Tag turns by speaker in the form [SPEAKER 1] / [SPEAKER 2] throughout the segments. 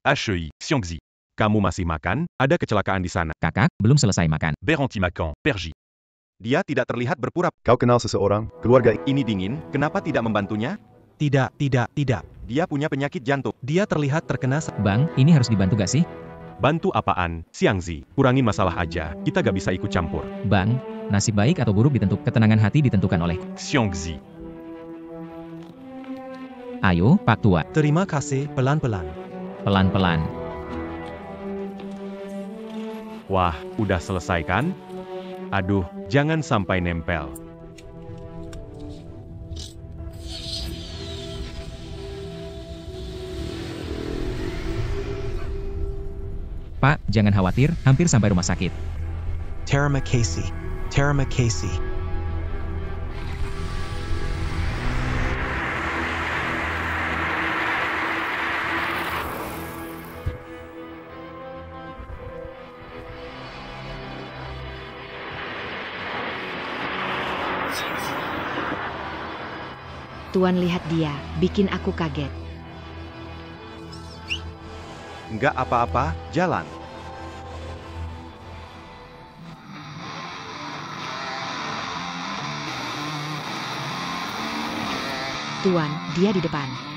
[SPEAKER 1] HEI, Xiangzi. Kamu masih makan? Ada kecelakaan di sana.
[SPEAKER 2] Kakak, belum selesai makan.
[SPEAKER 1] Beranti makan, Perji. Dia tidak terlihat berpura.
[SPEAKER 3] Kau kenal seseorang, keluarga
[SPEAKER 1] Ini dingin, kenapa tidak membantunya?
[SPEAKER 4] Tidak.
[SPEAKER 1] Dia punya penyakit jantung.
[SPEAKER 4] Dia terlihat terkena
[SPEAKER 2] Bang, ini harus dibantu gak sih?
[SPEAKER 1] Bantu apaan, Xiangzi? Kurangin masalah aja, kita gak bisa ikut campur.
[SPEAKER 2] Bang, nasib baik atau buruk ditentukan, ketenangan hati ditentukan oleh.
[SPEAKER 1] Xiangzi.
[SPEAKER 2] Ayo, Pak Tua.
[SPEAKER 4] Terima kasih, pelan-pelan.
[SPEAKER 2] Pelan-pelan.
[SPEAKER 1] Wah, udah selesai kan? Aduh, jangan sampai nempel.
[SPEAKER 2] Pak, jangan khawatir, hampir sampai rumah sakit.
[SPEAKER 4] Terima kasih.
[SPEAKER 5] Tuan lihat dia, bikin aku kaget.
[SPEAKER 1] Nggak apa-apa, jalan.
[SPEAKER 5] Tuan, dia di depan.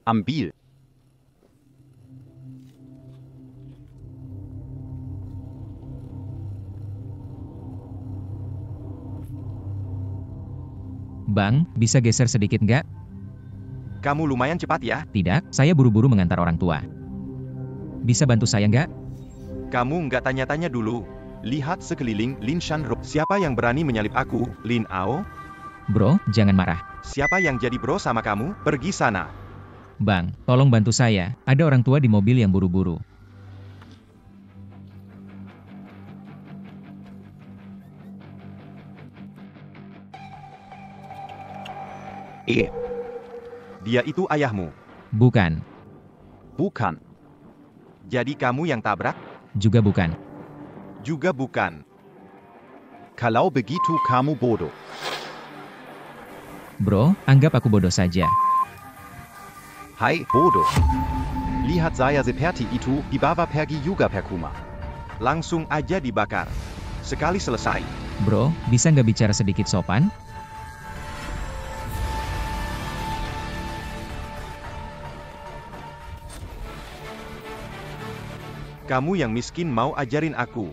[SPEAKER 3] Ambil.
[SPEAKER 2] Bang, bisa geser sedikit nggak?
[SPEAKER 1] Kamu lumayan cepat ya.
[SPEAKER 2] Tidak, saya buru-buru mengantar orang tua. Bisa bantu saya nggak?
[SPEAKER 1] Kamu nggak tanya-tanya dulu. Lihat sekeliling, Lin Shanro. Siapa yang berani menyalip aku, Lin Ao?
[SPEAKER 2] Bro, jangan marah.
[SPEAKER 1] Siapa yang jadi bro sama kamu? Pergi sana.
[SPEAKER 2] Bang, tolong bantu saya, ada orang tua di mobil yang buru-buru.
[SPEAKER 1] Dia itu ayahmu.
[SPEAKER 2] Bukan,
[SPEAKER 3] Bukan.
[SPEAKER 1] Jadi kamu yang tabrak?
[SPEAKER 2] juga bukan.
[SPEAKER 1] Juga bukan.
[SPEAKER 3] Kalau begitu kamu bodoh.
[SPEAKER 2] Bro, anggap aku bodoh saja.
[SPEAKER 3] Hai, bodoh. Lihat saya seperti itu, dibawa pergi juga percuma.
[SPEAKER 1] Langsung aja dibakar. Sekali selesai.
[SPEAKER 2] Bro, bisa nggak bicara sedikit sopan?
[SPEAKER 1] Kamu yang miskin mau ajarin aku.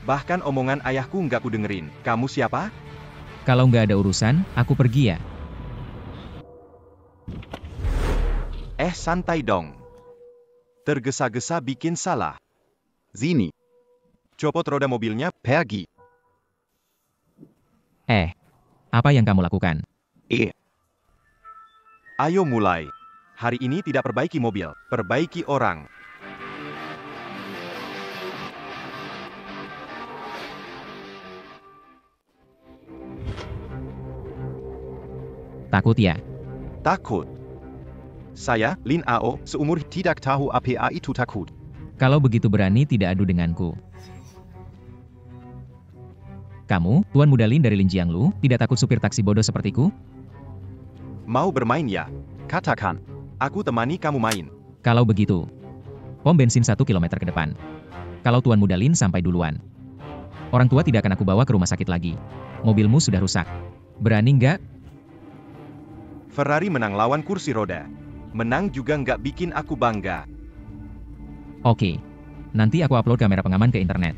[SPEAKER 1] Bahkan omongan ayahku nggak kudengerin. Kamu siapa?
[SPEAKER 2] Kalau nggak ada urusan, aku pergi ya.
[SPEAKER 1] Santai dong. Tergesa-gesa bikin salah.
[SPEAKER 3] Sini,
[SPEAKER 1] Copot roda mobilnya.
[SPEAKER 3] pergi.
[SPEAKER 2] Apa yang kamu lakukan?
[SPEAKER 1] Ayo mulai. Hari ini tidak perbaiki mobil, perbaiki orang.
[SPEAKER 2] Takut ya?
[SPEAKER 1] Takut. Saya, Lin Ao,
[SPEAKER 3] Seumur tidak tahu apa itu takut.
[SPEAKER 2] Kalau begitu berani tidak adu denganku. Kamu, Tuan Muda Lin dari Lin Jianglu, tidak takut supir taksi bodoh sepertiku?
[SPEAKER 1] mau bermain ya?
[SPEAKER 3] Katakan,
[SPEAKER 1] Aku temani kamu main.
[SPEAKER 2] Kalau begitu, pom bensin 1 kilometer ke depan. Kalau Tuan Muda Lin sampai duluan. Orang tua tidak akan aku bawa ke rumah sakit lagi. Mobilmu sudah rusak. Berani nggak?
[SPEAKER 1] Ferrari menang lawan kursi roda. Menang juga nggak bikin aku bangga.
[SPEAKER 2] Oke. Nanti aku upload kamera pengaman ke internet.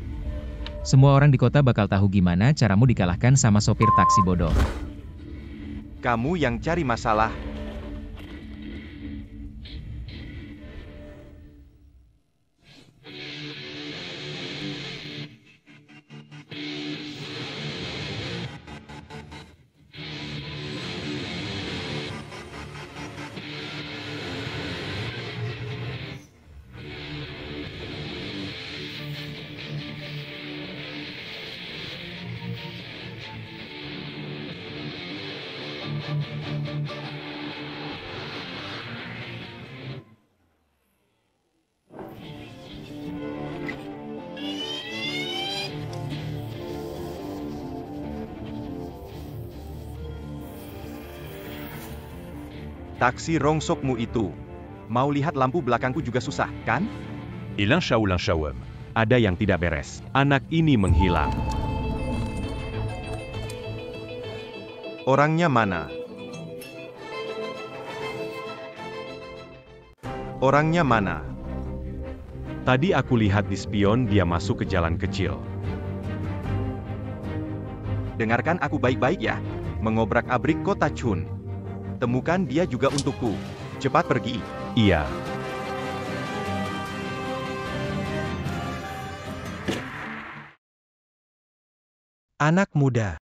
[SPEAKER 2] Semua orang di kota bakal tahu gimana caramu dikalahkan sama sopir taksi bodoh.
[SPEAKER 1] Kamu yang cari masalah. Taksi rongsokmu itu. Mau lihat lampu belakangku juga susah, kan?
[SPEAKER 6] Ilin Shawem.
[SPEAKER 1] Ada yang tidak beres. Anak ini menghilang. Orangnya mana? Orangnya mana? Tadi aku lihat di spion dia masuk ke jalan kecil. Dengarkan aku baik-baik ya. Mengobrak-abrik kota Chun. Temukan dia juga untukku. Cepat pergi.
[SPEAKER 6] Iya.
[SPEAKER 4] Anak muda.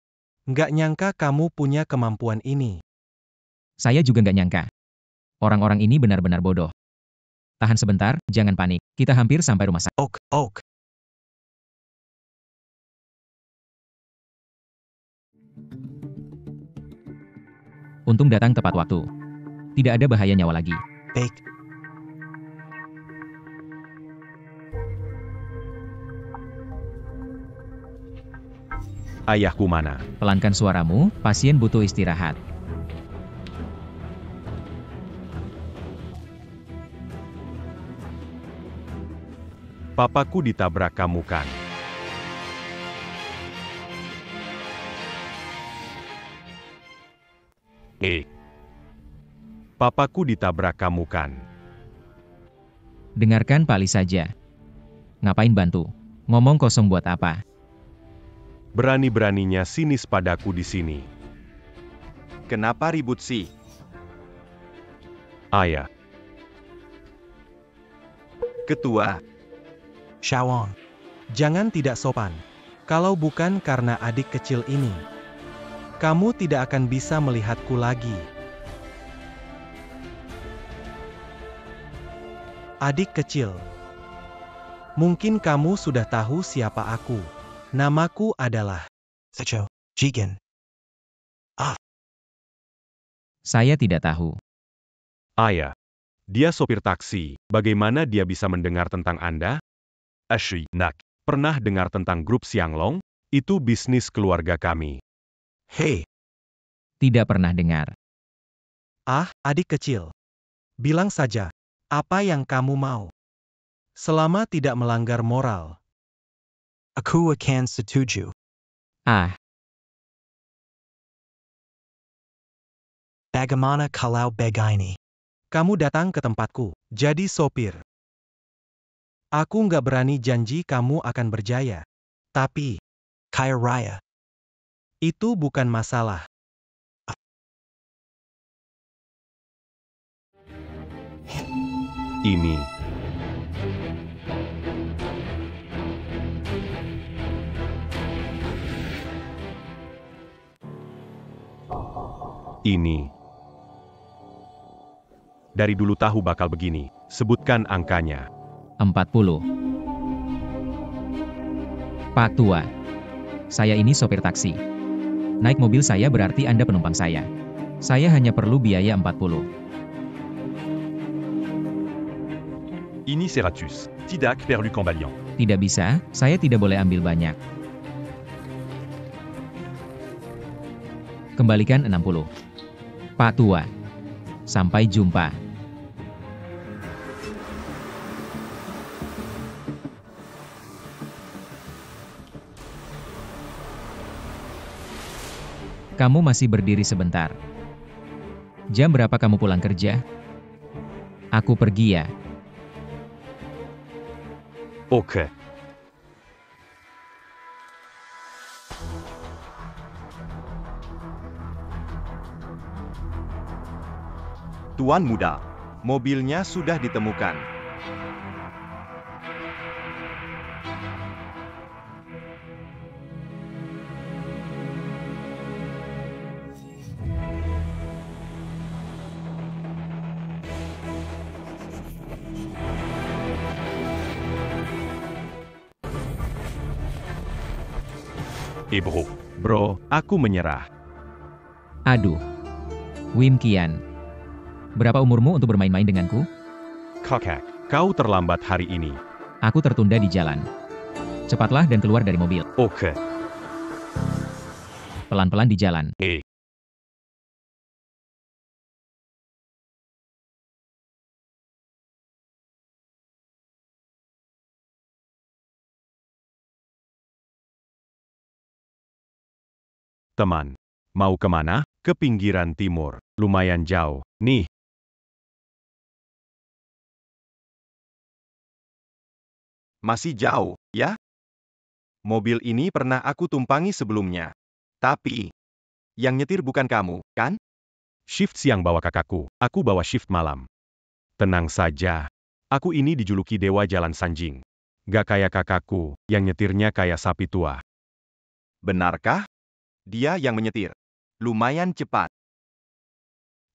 [SPEAKER 4] Nggak nyangka kamu punya kemampuan ini.
[SPEAKER 2] Saya juga nggak nyangka. Orang-orang ini benar-benar bodoh. Tahan sebentar, jangan panik. Kita hampir sampai rumah sakit.
[SPEAKER 4] Ok.
[SPEAKER 2] Untung datang tepat waktu. Tidak ada bahaya nyawa lagi.
[SPEAKER 4] Baik.
[SPEAKER 1] Ayahku mana?
[SPEAKER 2] Pelankan suaramu, pasien butuh istirahat.
[SPEAKER 1] Papaku ditabrak kamu kan? Papaku ditabrak kamu kan?
[SPEAKER 2] Dengarkan Pak Li saja. Ngapain bantu? Ngomong kosong buat apa?
[SPEAKER 1] Berani-beraninya sinis padaku di sini. Kenapa ribut sih? Ayah. Ketua.
[SPEAKER 4] Shawon. Jangan tidak sopan. Kalau bukan karena adik kecil ini, kamu tidak akan bisa melihatku lagi. Adik kecil. Mungkin kamu sudah tahu siapa aku. Namaku adalah Secho Jigen.
[SPEAKER 2] Saya tidak tahu.
[SPEAKER 1] Ayah. Dia sopir taksi. Bagaimana dia bisa mendengar tentang Anda?
[SPEAKER 6] Ashi, nak.
[SPEAKER 1] Pernah dengar tentang grup Xianglong? Itu bisnis keluarga kami.
[SPEAKER 4] Hei.
[SPEAKER 2] Tidak pernah dengar.
[SPEAKER 4] Adik kecil. Bilang saja, apa yang kamu mau. Selama tidak melanggar moral. Aku akan setuju. Bagaimana kalau begini? Kamu datang ke tempatku, jadi sopir. Aku nggak berani janji kamu akan berjaya. Tapi, kaya raya. Itu bukan masalah.
[SPEAKER 1] Ini. Dari dulu tahu bakal begini. Sebutkan angkanya.
[SPEAKER 2] 40. Pak Tua. Saya ini sopir taksi. Naik mobil saya berarti Anda penumpang saya. Saya hanya perlu biaya 40.
[SPEAKER 6] Ini Seratus. Tidak perlu kembalian.
[SPEAKER 2] Tidak bisa, saya tidak boleh ambil banyak. Kembalikan 60. Pak Tua. Sampai jumpa. Kamu masih berdiri sebentar. Jam berapa kamu pulang kerja? Aku pergi ya.
[SPEAKER 6] Oke.
[SPEAKER 1] Tuan muda, mobilnya sudah ditemukan.
[SPEAKER 6] Bro.
[SPEAKER 1] Bro, aku menyerah.
[SPEAKER 2] Aduh. Wim Kian. Berapa umurmu untuk bermain-main denganku?
[SPEAKER 6] Kakak.
[SPEAKER 1] Kau terlambat hari ini.
[SPEAKER 2] Aku tertunda di jalan. Cepatlah dan keluar dari mobil.
[SPEAKER 6] Oke.
[SPEAKER 2] Pelan-pelan di jalan.
[SPEAKER 1] Teman, mau kemana? Ke pinggiran timur. Lumayan jauh. Nih. Masih jauh, ya? Mobil ini pernah aku tumpangi sebelumnya. Tapi, yang nyetir bukan kamu, kan?
[SPEAKER 6] Shift siang bawa kakakku, aku bawa shift malam.
[SPEAKER 1] Tenang saja. Aku ini dijuluki Dewa Jalan Sanjing. Gak kayak kakakku, yang nyetirnya kayak sapi tua. Benarkah? Dia yang menyetir. Lumayan cepat.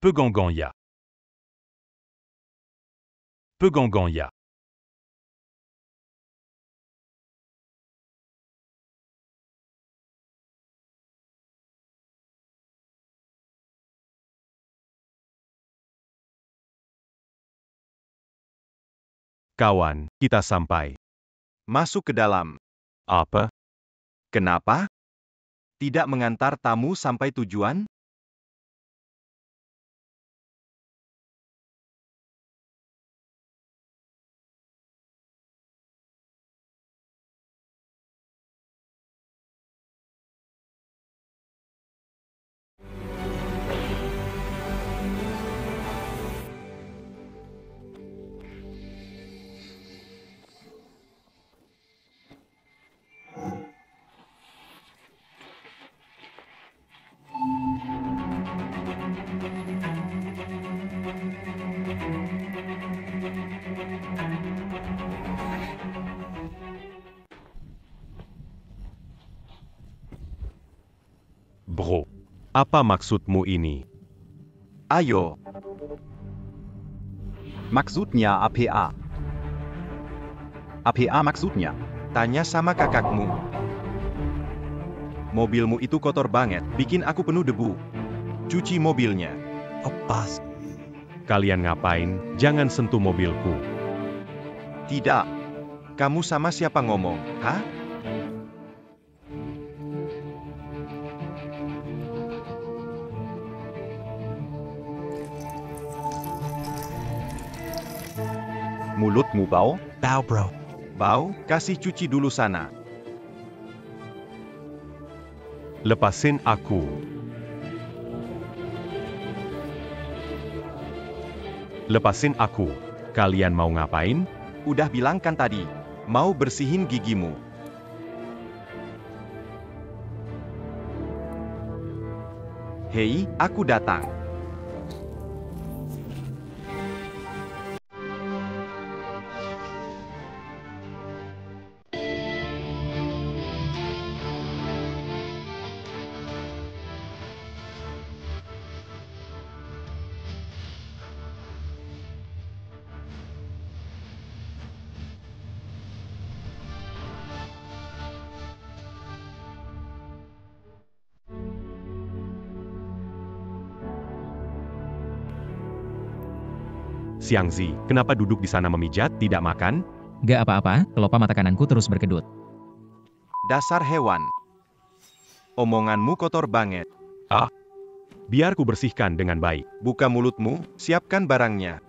[SPEAKER 6] Pegangan ya. Pegangan ya.
[SPEAKER 1] Kawan, kita sampai. Masuk ke dalam.
[SPEAKER 6] Apa?
[SPEAKER 1] Kenapa? Tidak mengantar tamu sampai tujuan?
[SPEAKER 6] Bro.
[SPEAKER 1] Apa maksudmu ini? Ayo.
[SPEAKER 3] Maksudnya APA. APA maksudnya.
[SPEAKER 1] Tanya sama kakakmu. Mobilmu itu kotor banget, bikin aku penuh debu. Cuci mobilnya.
[SPEAKER 4] Lepas.
[SPEAKER 1] Kalian ngapain? Jangan sentuh mobilku. Tidak. Kamu sama siapa ngomong, hah?
[SPEAKER 3] Mulutmu bau?
[SPEAKER 4] Bow bro.
[SPEAKER 1] Bau, kasih cuci dulu sana. Lepasin aku. Lepasin aku. Kalian mau ngapain? Udah bilang kan tadi, mau bersihin gigimu. Hei, aku datang. Xiangzi, kenapa duduk di sana memijat, tidak makan?
[SPEAKER 2] Gak apa-apa, kelopak mata kananku terus berkedut.
[SPEAKER 1] Dasar hewan. Omonganmu kotor banget.
[SPEAKER 6] Biar ku bersihkan dengan baik.
[SPEAKER 1] Buka mulutmu, siapkan barangnya.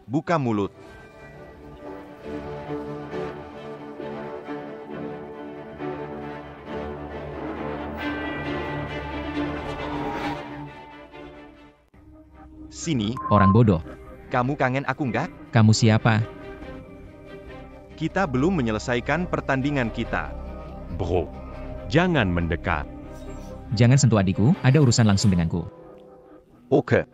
[SPEAKER 1] Buka mulut. Sini,
[SPEAKER 2] Orang bodoh.
[SPEAKER 1] kamu kangen aku nggak?
[SPEAKER 2] Kamu siapa?
[SPEAKER 1] Kita belum menyelesaikan pertandingan kita.
[SPEAKER 6] Bro, jangan mendekat.
[SPEAKER 2] Jangan sentuh adikku, ada urusan langsung denganku.
[SPEAKER 3] Oke.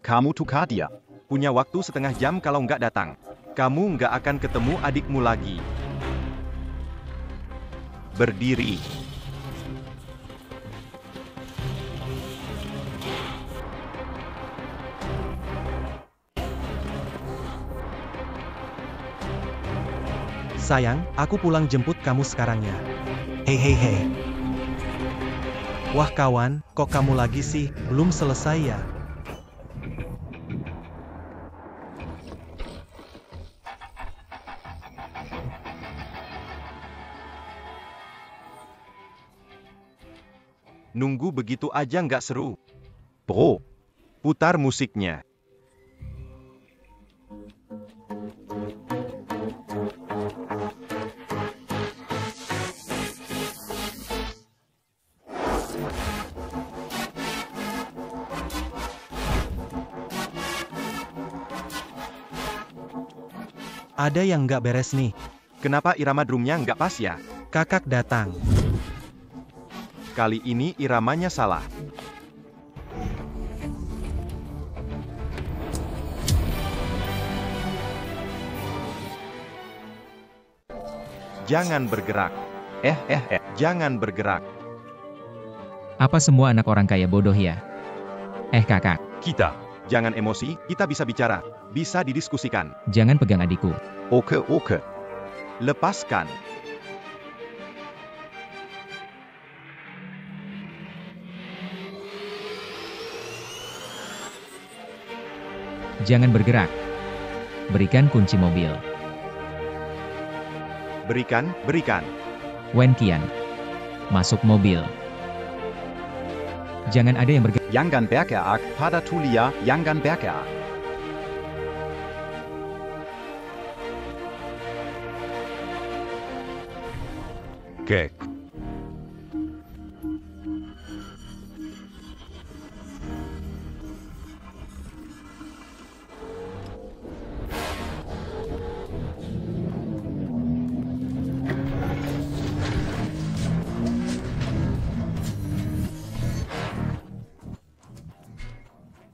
[SPEAKER 3] Kamu tukar dia.
[SPEAKER 1] Punya waktu setengah jam kalau nggak datang. Kamu nggak akan ketemu adikmu lagi.
[SPEAKER 3] Berdiri.
[SPEAKER 4] Sayang, aku pulang jemput kamu sekarang ya. Hei hei hei. Wah kawan, kok kamu lagi sih? Belum selesai ya?
[SPEAKER 1] Nunggu begitu aja nggak seru.
[SPEAKER 3] Bro.
[SPEAKER 1] Putar musiknya.
[SPEAKER 4] Ada yang nggak beres nih.
[SPEAKER 1] Kenapa irama drumnya nggak pas ya?
[SPEAKER 4] Kakak datang.
[SPEAKER 1] Kali ini iramanya salah. Jangan bergerak. Jangan bergerak.
[SPEAKER 2] Apa semua anak orang kaya bodoh ya? Kakak,
[SPEAKER 6] Kita.
[SPEAKER 1] Jangan emosi, kita bisa bicara. Bisa didiskusikan.
[SPEAKER 2] jangan pegang adikku.
[SPEAKER 3] Oke.
[SPEAKER 1] Lepaskan.
[SPEAKER 2] Jangan bergerak. Berikan kunci mobil.
[SPEAKER 1] Berikan.
[SPEAKER 2] Wen Qian. Masuk mobil. Jangan ada yang bergerak.
[SPEAKER 3] Jangan bergerak pada Tulia. Jangan bergerak.
[SPEAKER 6] Kek.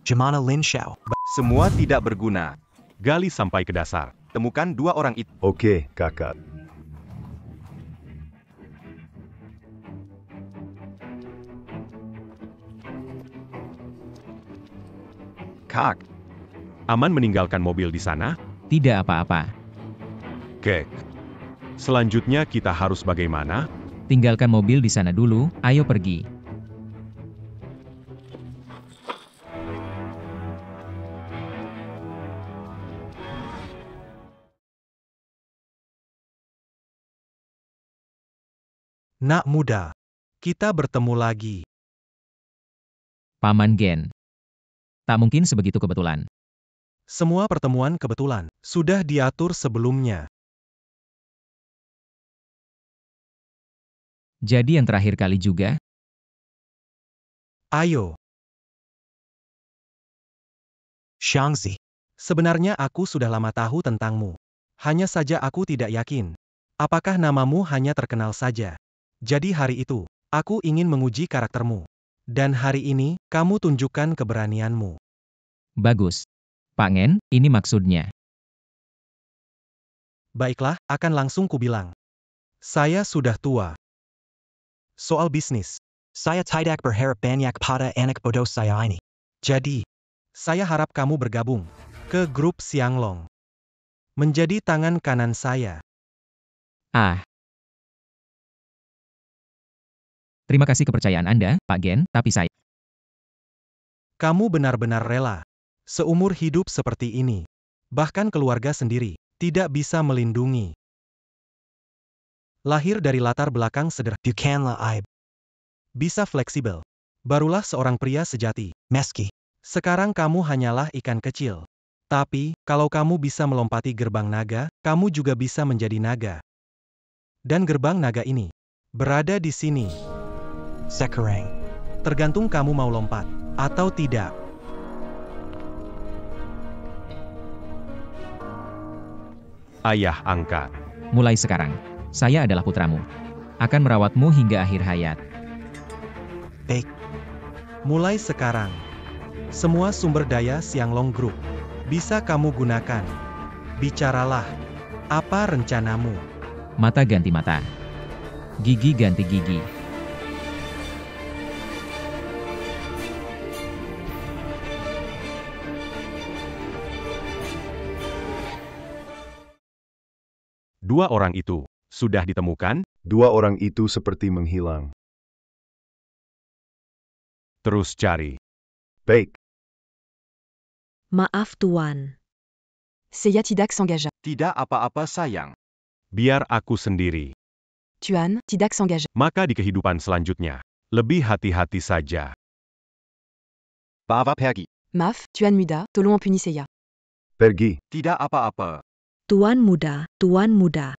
[SPEAKER 4] Gimana Lin Xiao?
[SPEAKER 1] Semua tidak berguna.
[SPEAKER 6] Gali sampai ke dasar.
[SPEAKER 1] Temukan dua orang itu.
[SPEAKER 7] Oke, kakak.
[SPEAKER 3] Kak.
[SPEAKER 6] Aman meninggalkan mobil di sana?
[SPEAKER 2] Tidak apa-apa.
[SPEAKER 6] Kek. Selanjutnya kita harus bagaimana?
[SPEAKER 2] Tinggalkan mobil di sana dulu, ayo pergi.
[SPEAKER 4] Nak muda. Kita bertemu lagi.
[SPEAKER 2] Paman Gen. Tak mungkin sebegitu kebetulan.
[SPEAKER 4] Semua pertemuan kebetulan. Sudah diatur sebelumnya.
[SPEAKER 2] Jadi yang terakhir kali juga?
[SPEAKER 4] Ayo. Xiangzi. Sebenarnya aku sudah lama tahu tentangmu. Hanya saja aku tidak yakin. Apakah namamu hanya terkenal saja? Jadi hari itu, aku ingin menguji karaktermu. Dan hari ini, kamu tunjukkan keberanianmu.
[SPEAKER 2] Bagus. Pak Ngen, ini maksudnya.
[SPEAKER 4] Baiklah, akan langsung kubilang. Saya sudah tua. Soal bisnis. Saya tidak berharap banyak pada anak bodoh saya ini. Jadi, saya harap kamu bergabung ke grup Xianglong. Menjadi tangan kanan saya.
[SPEAKER 2] Terima kasih kepercayaan Anda, Pak Gen, tapi saya...
[SPEAKER 4] Kamu benar-benar rela. Seumur hidup seperti ini. Bahkan keluarga sendiri tidak bisa melindungi. Lahir dari latar belakang sederhana. Bukanlah aib. Bisa fleksibel. Barulah seorang pria sejati. Meski sekarang kamu hanyalah ikan kecil. Tapi, kalau kamu bisa melompati gerbang naga, kamu juga bisa menjadi naga. Dan gerbang naga ini berada di sini. Sekarang. Tergantung kamu mau lompat atau tidak.
[SPEAKER 6] Ayah angkat.
[SPEAKER 2] Mulai sekarang, saya adalah putramu. Akan merawatmu hingga akhir hayat.
[SPEAKER 4] Baik. Mulai sekarang, semua sumber daya Xianglong Group bisa kamu gunakan. Bicaralah, apa rencanamu?
[SPEAKER 2] Mata ganti mata. Gigi ganti gigi.
[SPEAKER 6] Dua orang itu sudah ditemukan,
[SPEAKER 7] Dua orang itu seperti menghilang.
[SPEAKER 6] terus cari.
[SPEAKER 7] Baik,
[SPEAKER 5] Maaf Tuan.
[SPEAKER 8] Seiya Tidak s'engagea.
[SPEAKER 1] Tidak apa-apa sayang.
[SPEAKER 6] Biar aku sendiri.
[SPEAKER 8] Tuan, Tidak s'engagea.
[SPEAKER 6] Maka di kehidupan selanjutnya, lebih hati-hati saja.
[SPEAKER 3] Bava pergi.
[SPEAKER 8] Maf, Tuan Muda, tolong ampuni Seiya.
[SPEAKER 7] pergi.
[SPEAKER 1] Tidak apa-apa.
[SPEAKER 5] Tuan muda, Tuan muda.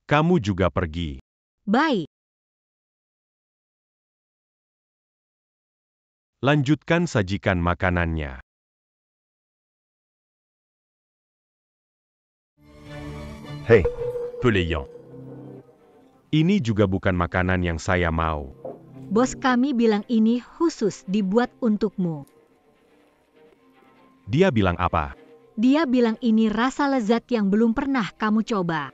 [SPEAKER 6] Kamu juga pergi.
[SPEAKER 5] Baik.
[SPEAKER 6] Lanjutkan sajikan makanannya.
[SPEAKER 7] Hei,
[SPEAKER 6] Pelayang. Ini juga bukan makanan yang saya mau.
[SPEAKER 9] Bos kami bilang ini khusus dibuat untukmu.
[SPEAKER 6] Dia bilang apa?
[SPEAKER 9] Dia bilang ini rasa lezat yang belum pernah kamu coba.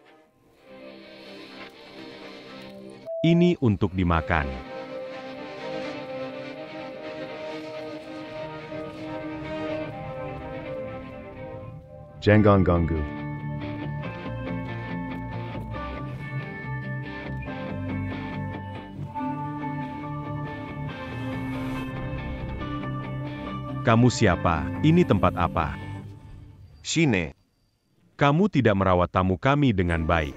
[SPEAKER 6] Ini untuk dimakan.
[SPEAKER 7] jangan ganggu.
[SPEAKER 6] Kamu siapa? Ini tempat apa?
[SPEAKER 1] Shine.
[SPEAKER 6] Kamu tidak merawat tamu kami dengan baik.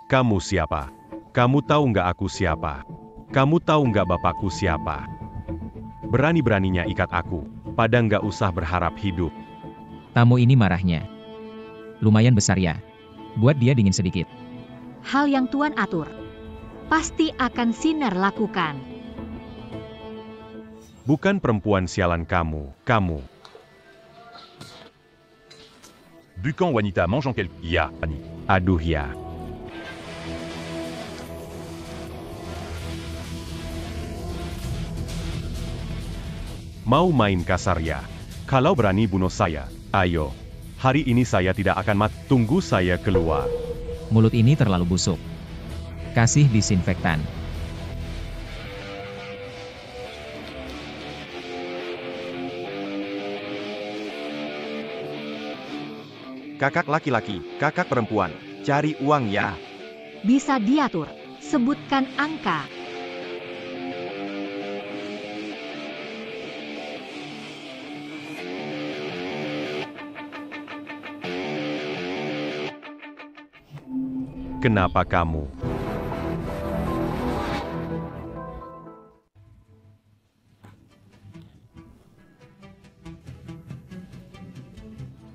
[SPEAKER 6] Kamu siapa? Kamu tahu nggak aku siapa? Kamu tahu nggak bapakku siapa? Berani-beraninya ikat aku, pada nggak usah berharap hidup.
[SPEAKER 2] Tamu ini marahnya. Lumayan besar ya. Buat dia dingin sedikit.
[SPEAKER 9] Hal yang Tuan atur. Pasti akan Sinar lakukan.
[SPEAKER 6] Bukan perempuan sialan kamu.
[SPEAKER 10] Bukan wanita mangeant quelque. Ya, Annie.
[SPEAKER 6] Aduh ya. Mau main kasar ya? Kalau berani bunuh saya, ayo. Hari ini saya tidak akan mati. Tunggu saya keluar.
[SPEAKER 2] Mulut ini terlalu busuk. Kasih disinfektan.
[SPEAKER 1] Kakak laki-laki, kakak perempuan. Cari uang ya.
[SPEAKER 9] Bisa diatur. Sebutkan angka.
[SPEAKER 6] Kenapa kamu?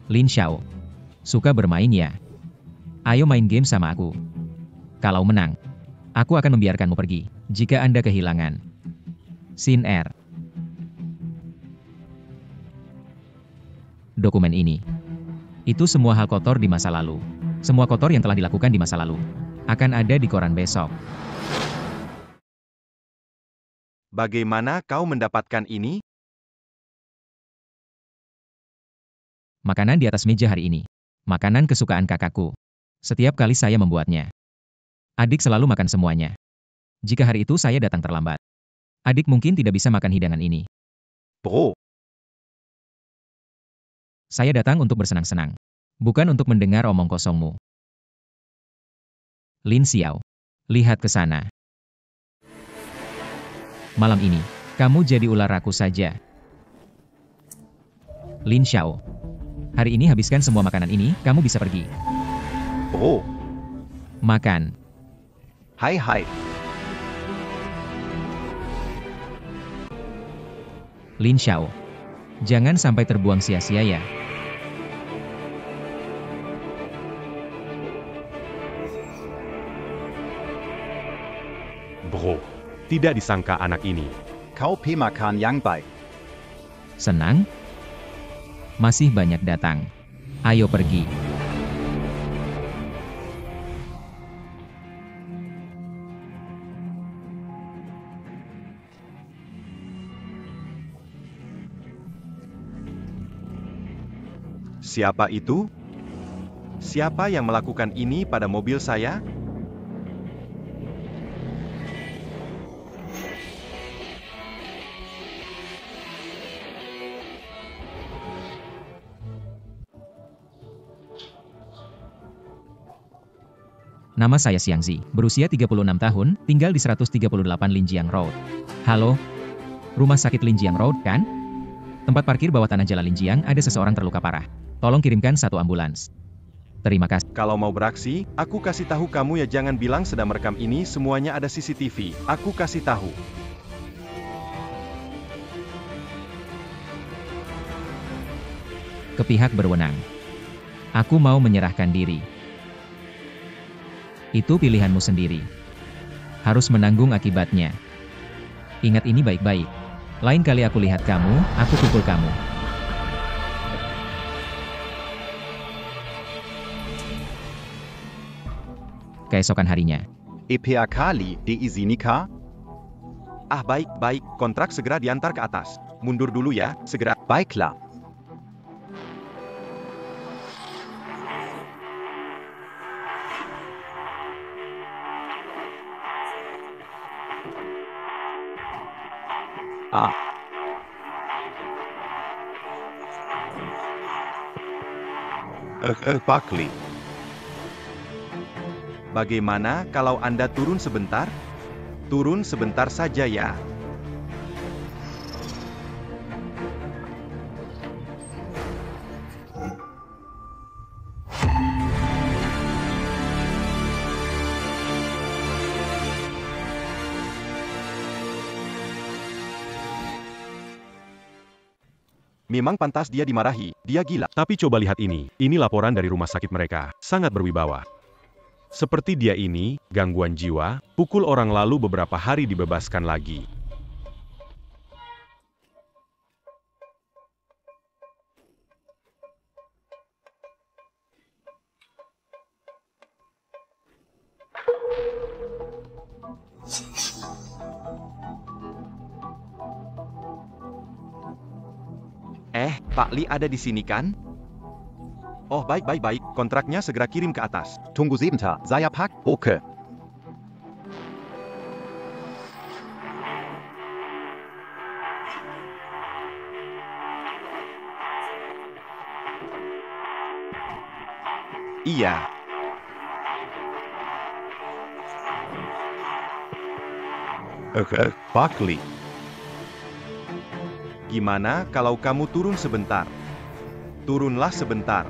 [SPEAKER 2] Lin Xiao. Suka bermain ya? Ayo main game sama aku. Kalau menang, aku akan membiarkanmu pergi. Jika Anda kehilangan. Sin R. Dokumen ini. Itu semua hal kotor di masa lalu. Semua kotor yang telah dilakukan di masa lalu. Akan ada di koran besok.
[SPEAKER 1] Bagaimana kau mendapatkan ini?
[SPEAKER 2] Makanan di atas meja hari ini. Makanan kesukaan kakakku. Setiap kali saya membuatnya. Adik selalu makan semuanya. Jika hari itu saya datang terlambat, adik mungkin tidak bisa makan hidangan ini.
[SPEAKER 1] Bro.
[SPEAKER 2] Saya datang untuk bersenang-senang. Bukan untuk mendengar omong kosongmu. Lin Xiao. Lihat ke sana. Malam ini, kamu jadi ular aku saja. Lin Xiao. Hari ini habiskan semua makanan ini, kamu bisa pergi.
[SPEAKER 1] Bro.
[SPEAKER 2] Makan.
[SPEAKER 1] Hai.
[SPEAKER 2] Lin Xiao. Jangan sampai terbuang sia-sia ya.
[SPEAKER 10] Bro.
[SPEAKER 6] Tidak disangka anak ini.
[SPEAKER 3] Kau makan yang baik.
[SPEAKER 2] Senang? Masih banyak datang. Ayo pergi.
[SPEAKER 1] Siapa itu? Siapa yang melakukan ini pada mobil saya?
[SPEAKER 2] Nama saya Xiangzi, berusia 36 tahun, tinggal di 138 Linjiang Road. Halo? Rumah sakit Linjiang Road, kan? Tempat parkir bawah tanah Jalan Linjiang ada seseorang terluka parah. Tolong kirimkan 1 ambulans. Terima kasih.
[SPEAKER 1] Kalau mau beraksi, aku kasih tahu kamu ya, jangan bilang sedang merekam ini, semuanya ada CCTV. Aku kasih tahu.
[SPEAKER 2] Ke pihak berwenang. Aku mau menyerahkan diri. Itu pilihanmu sendiri. Harus menanggung akibatnya. Ingat ini baik-baik. Lain kali aku lihat kamu, aku pukul kamu. Keesokan harinya.
[SPEAKER 3] EPA kali diizinkan?
[SPEAKER 1] Baik, kontrak segera diantar ke atas. Mundur dulu ya, segera.
[SPEAKER 3] Baiklah.
[SPEAKER 1] Buckley. Bagaimana kalau Anda turun sebentar? Turun sebentar saja ya. Memang pantas dia dimarahi, dia gila.
[SPEAKER 6] Tapi coba lihat ini laporan dari rumah sakit mereka, sangat berwibawa. Seperti dia ini, gangguan jiwa, pukul orang lalu beberapa hari dibebaskan lagi.
[SPEAKER 1] Pak Li ada di sini kan? Oh baik, kontraknya segera kirim ke atas.
[SPEAKER 3] Tunggu sebentar, saya pak. Oke.
[SPEAKER 1] Iya.
[SPEAKER 3] Buckley.
[SPEAKER 1] Gimana kalau kamu turun sebentar? Turunlah sebentar.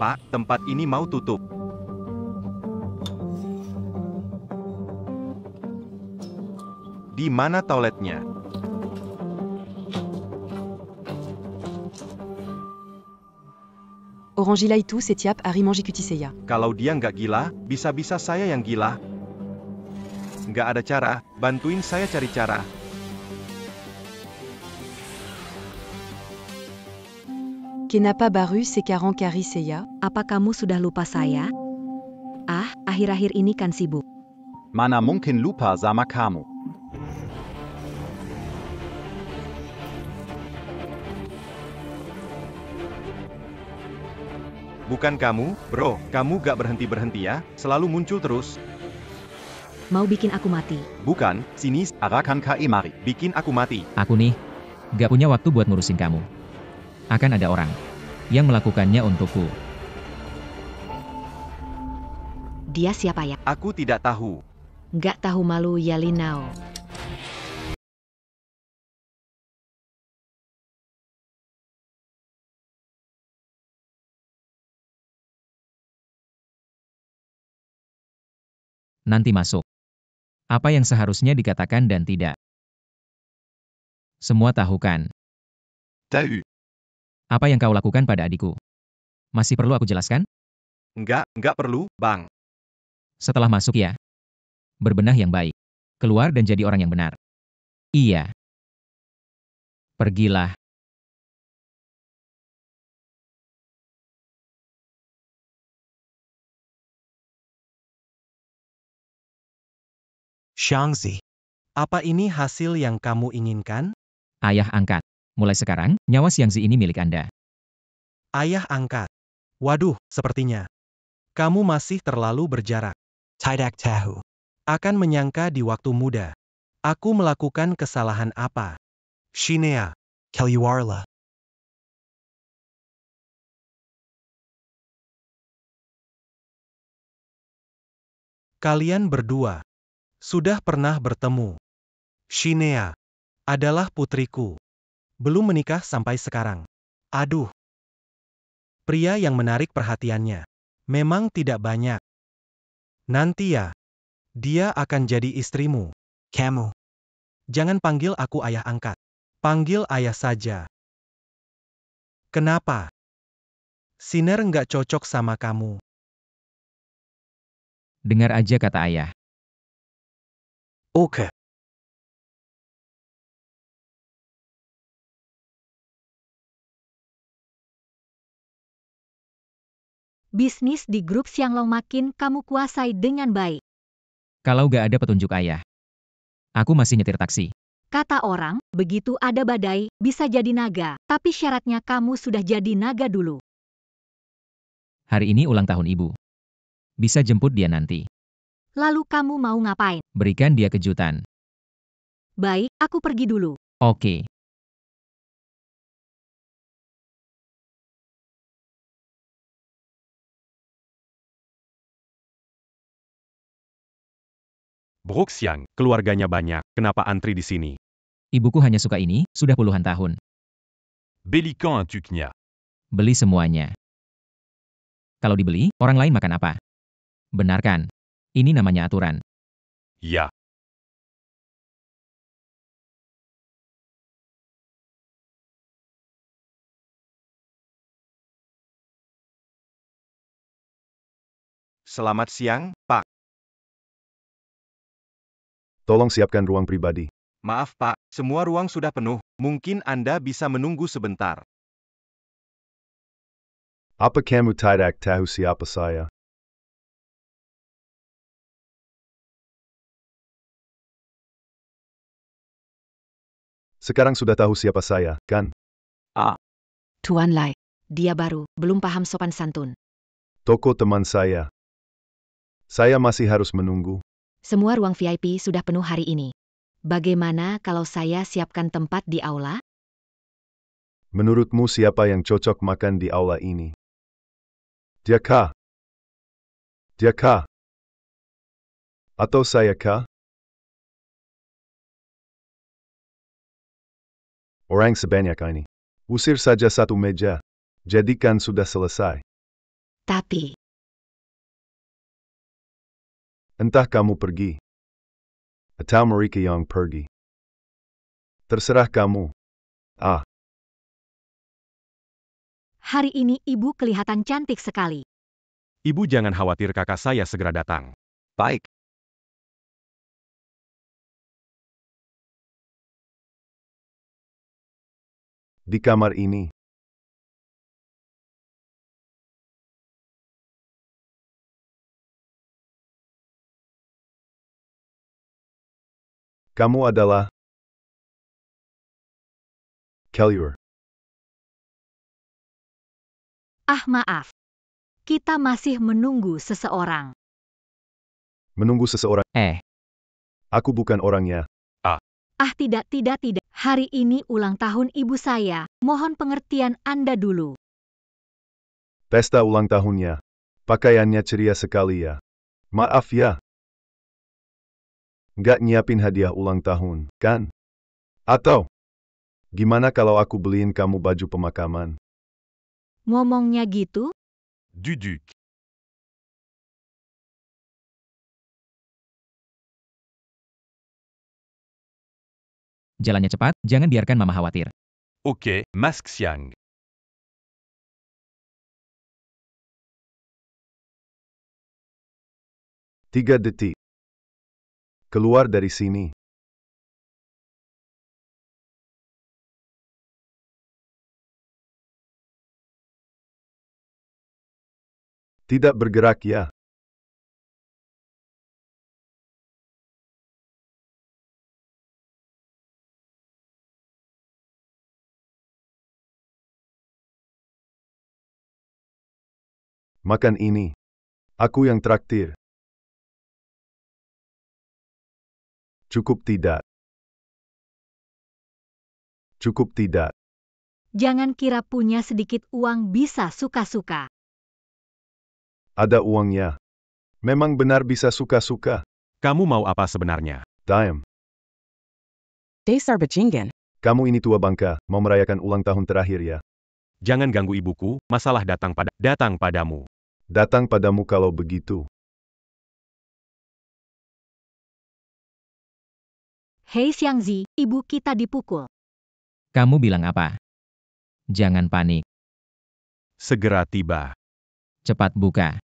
[SPEAKER 1] Pak, tempat ini mau tutup. Di mana toiletnya?
[SPEAKER 8] Orangila itu setiap hari mangikutisaya.
[SPEAKER 1] Kalau dia nggak gila, bisa-bisa saya yang gila. Nggak ada cara, bantuin saya cari cara.
[SPEAKER 8] Kenapa baru sekarang cari saya?
[SPEAKER 5] Apa kamu sudah lupa saya? Akhir-akhir ini kan sibuk.
[SPEAKER 3] Mana mungkin lupa sama kamu.
[SPEAKER 1] Bukan kamu, bro. Kamu gak berhenti-berhenti ya, selalu muncul terus.
[SPEAKER 5] Mau bikin aku mati?
[SPEAKER 1] Bukan, sini,
[SPEAKER 3] Arakan mari.
[SPEAKER 1] bikin aku mati.
[SPEAKER 2] Aku nih, gak punya waktu buat ngurusin kamu. Akan ada orang yang melakukannya untukku.
[SPEAKER 5] Dia siapa ya?
[SPEAKER 1] Aku tidak tahu.
[SPEAKER 5] Nggak tahu malu ya Linao.
[SPEAKER 2] Nanti masuk. Apa yang seharusnya dikatakan dan tidak. Semua tahu kan?
[SPEAKER 1] Tahu.
[SPEAKER 2] Apa yang kau lakukan pada adikku? Masih perlu aku jelaskan?
[SPEAKER 1] Enggak perlu, Bang.
[SPEAKER 2] Setelah masuk ya. Berbenah yang baik. Keluar dan jadi orang yang benar. Iya. Pergilah.
[SPEAKER 4] Xiangzi, apa ini hasil yang kamu inginkan?
[SPEAKER 2] Ayah angkat. Mulai sekarang, nyawa Xiangzi ini milik Anda.
[SPEAKER 4] Ayah angkat. Waduh, sepertinya. Kamu masih terlalu berjarak. Tidak tahu. Akan menyangka di waktu muda. Aku melakukan kesalahan apa? Shinea, keluarlah. Kalian berdua sudah pernah bertemu. Shinea adalah putriku. Belum menikah sampai sekarang. Aduh. Pria yang menarik perhatiannya. Memang tidak banyak. Nanti ya. Dia akan jadi istrimu. Kamu. Jangan panggil aku ayah angkat. Panggil ayah saja. Kenapa? Siner nggak cocok sama kamu.
[SPEAKER 2] Dengar aja kata ayah.
[SPEAKER 4] Oke.
[SPEAKER 9] Bisnis di grup Xianglong makin kamu kuasai dengan baik.
[SPEAKER 2] Kalau gak ada petunjuk ayah. Aku masih nyetir taksi.
[SPEAKER 9] Kata orang, begitu ada badai, bisa jadi naga. Tapi syaratnya kamu sudah jadi naga dulu.
[SPEAKER 2] Hari ini ulang tahun ibu. Bisa jemput dia nanti.
[SPEAKER 9] Lalu kamu mau ngapain?
[SPEAKER 2] Berikan dia kejutan.
[SPEAKER 9] Baik, aku pergi dulu.
[SPEAKER 2] Oke.
[SPEAKER 6] Bruxiang, keluarganya banyak, kenapa antri di sini?
[SPEAKER 2] Ibuku hanya suka ini, sudah puluhan tahun.
[SPEAKER 10] Bélican un Tuknia.
[SPEAKER 2] Beli semuanya. Kalau dibeli, orang lain makan apa? Benar kan? Ini namanya aturan.
[SPEAKER 10] Ya.
[SPEAKER 1] Selamat siang, Pak.
[SPEAKER 7] Tolong siapkan ruang pribadi.
[SPEAKER 1] Maaf, Pak. Semua ruang sudah penuh. Mungkin Anda bisa menunggu sebentar.
[SPEAKER 7] Apa kamu tidak tahu siapa saya? Sekarang sudah tahu siapa saya, kan?
[SPEAKER 5] Tuan Lai, dia baru, belum paham sopan santun.
[SPEAKER 7] Toko teman saya. Saya masih harus menunggu.
[SPEAKER 5] Semua ruang VIP sudah penuh hari ini. Bagaimana kalau saya siapkan tempat di aula?
[SPEAKER 7] Menurutmu siapa yang cocok makan di aula ini? Dia kah? Dia kah? Atau saya kah? Orang sebanyak ini. Usir saja satu meja. Jadikan sudah selesai.
[SPEAKER 5] Tapi,
[SPEAKER 7] Entah kamu pergi. Atau mereka yang pergi. Terserah kamu.
[SPEAKER 9] Hari ini ibu kelihatan cantik sekali.
[SPEAKER 6] Ibu jangan khawatir, kakak saya segera datang.
[SPEAKER 1] Baik.
[SPEAKER 7] Di kamar ini. Kamu adalah Keluar.
[SPEAKER 9] Maaf. Kita masih menunggu seseorang.
[SPEAKER 7] Menunggu seseorang. Aku bukan orangnya.
[SPEAKER 9] Tidak. Hari ini ulang tahun ibu saya. Mohon pengertian Anda dulu.
[SPEAKER 7] Pesta ulang tahunnya. Pakaiannya ceria sekali ya. Maaf ya. Nggak nyiapin hadiah ulang tahun, kan? Atau, gimana kalau aku beliin kamu baju pemakaman?
[SPEAKER 9] Ngomongnya gitu?
[SPEAKER 10] Duduk.
[SPEAKER 2] Jalannya cepat, jangan biarkan mama khawatir.
[SPEAKER 10] Ok, masque Xiang.
[SPEAKER 7] Tiga detik. Keluar dari sini. Tidak bergerak ya. Makan ini. Aku yang traktir. Cukup tidak. Cukup tidak.
[SPEAKER 9] Jangan kira punya sedikit uang bisa suka-suka.
[SPEAKER 7] Ada uangnya. Memang benar bisa suka-suka.
[SPEAKER 6] Kamu mau apa sebenarnya?
[SPEAKER 7] Diam.
[SPEAKER 11] Dasar bajingan.
[SPEAKER 7] Kamu ini tua bangka, mau merayakan ulang tahun terakhir ya.
[SPEAKER 6] Jangan ganggu ibuku, masalah datang padamu.
[SPEAKER 7] Datang padamu kalau begitu.
[SPEAKER 9] Hei Xiangzi, ibu kita dipukul.
[SPEAKER 2] Kamu bilang apa? Jangan panik.
[SPEAKER 6] Segera tiba.
[SPEAKER 2] Cepat buka.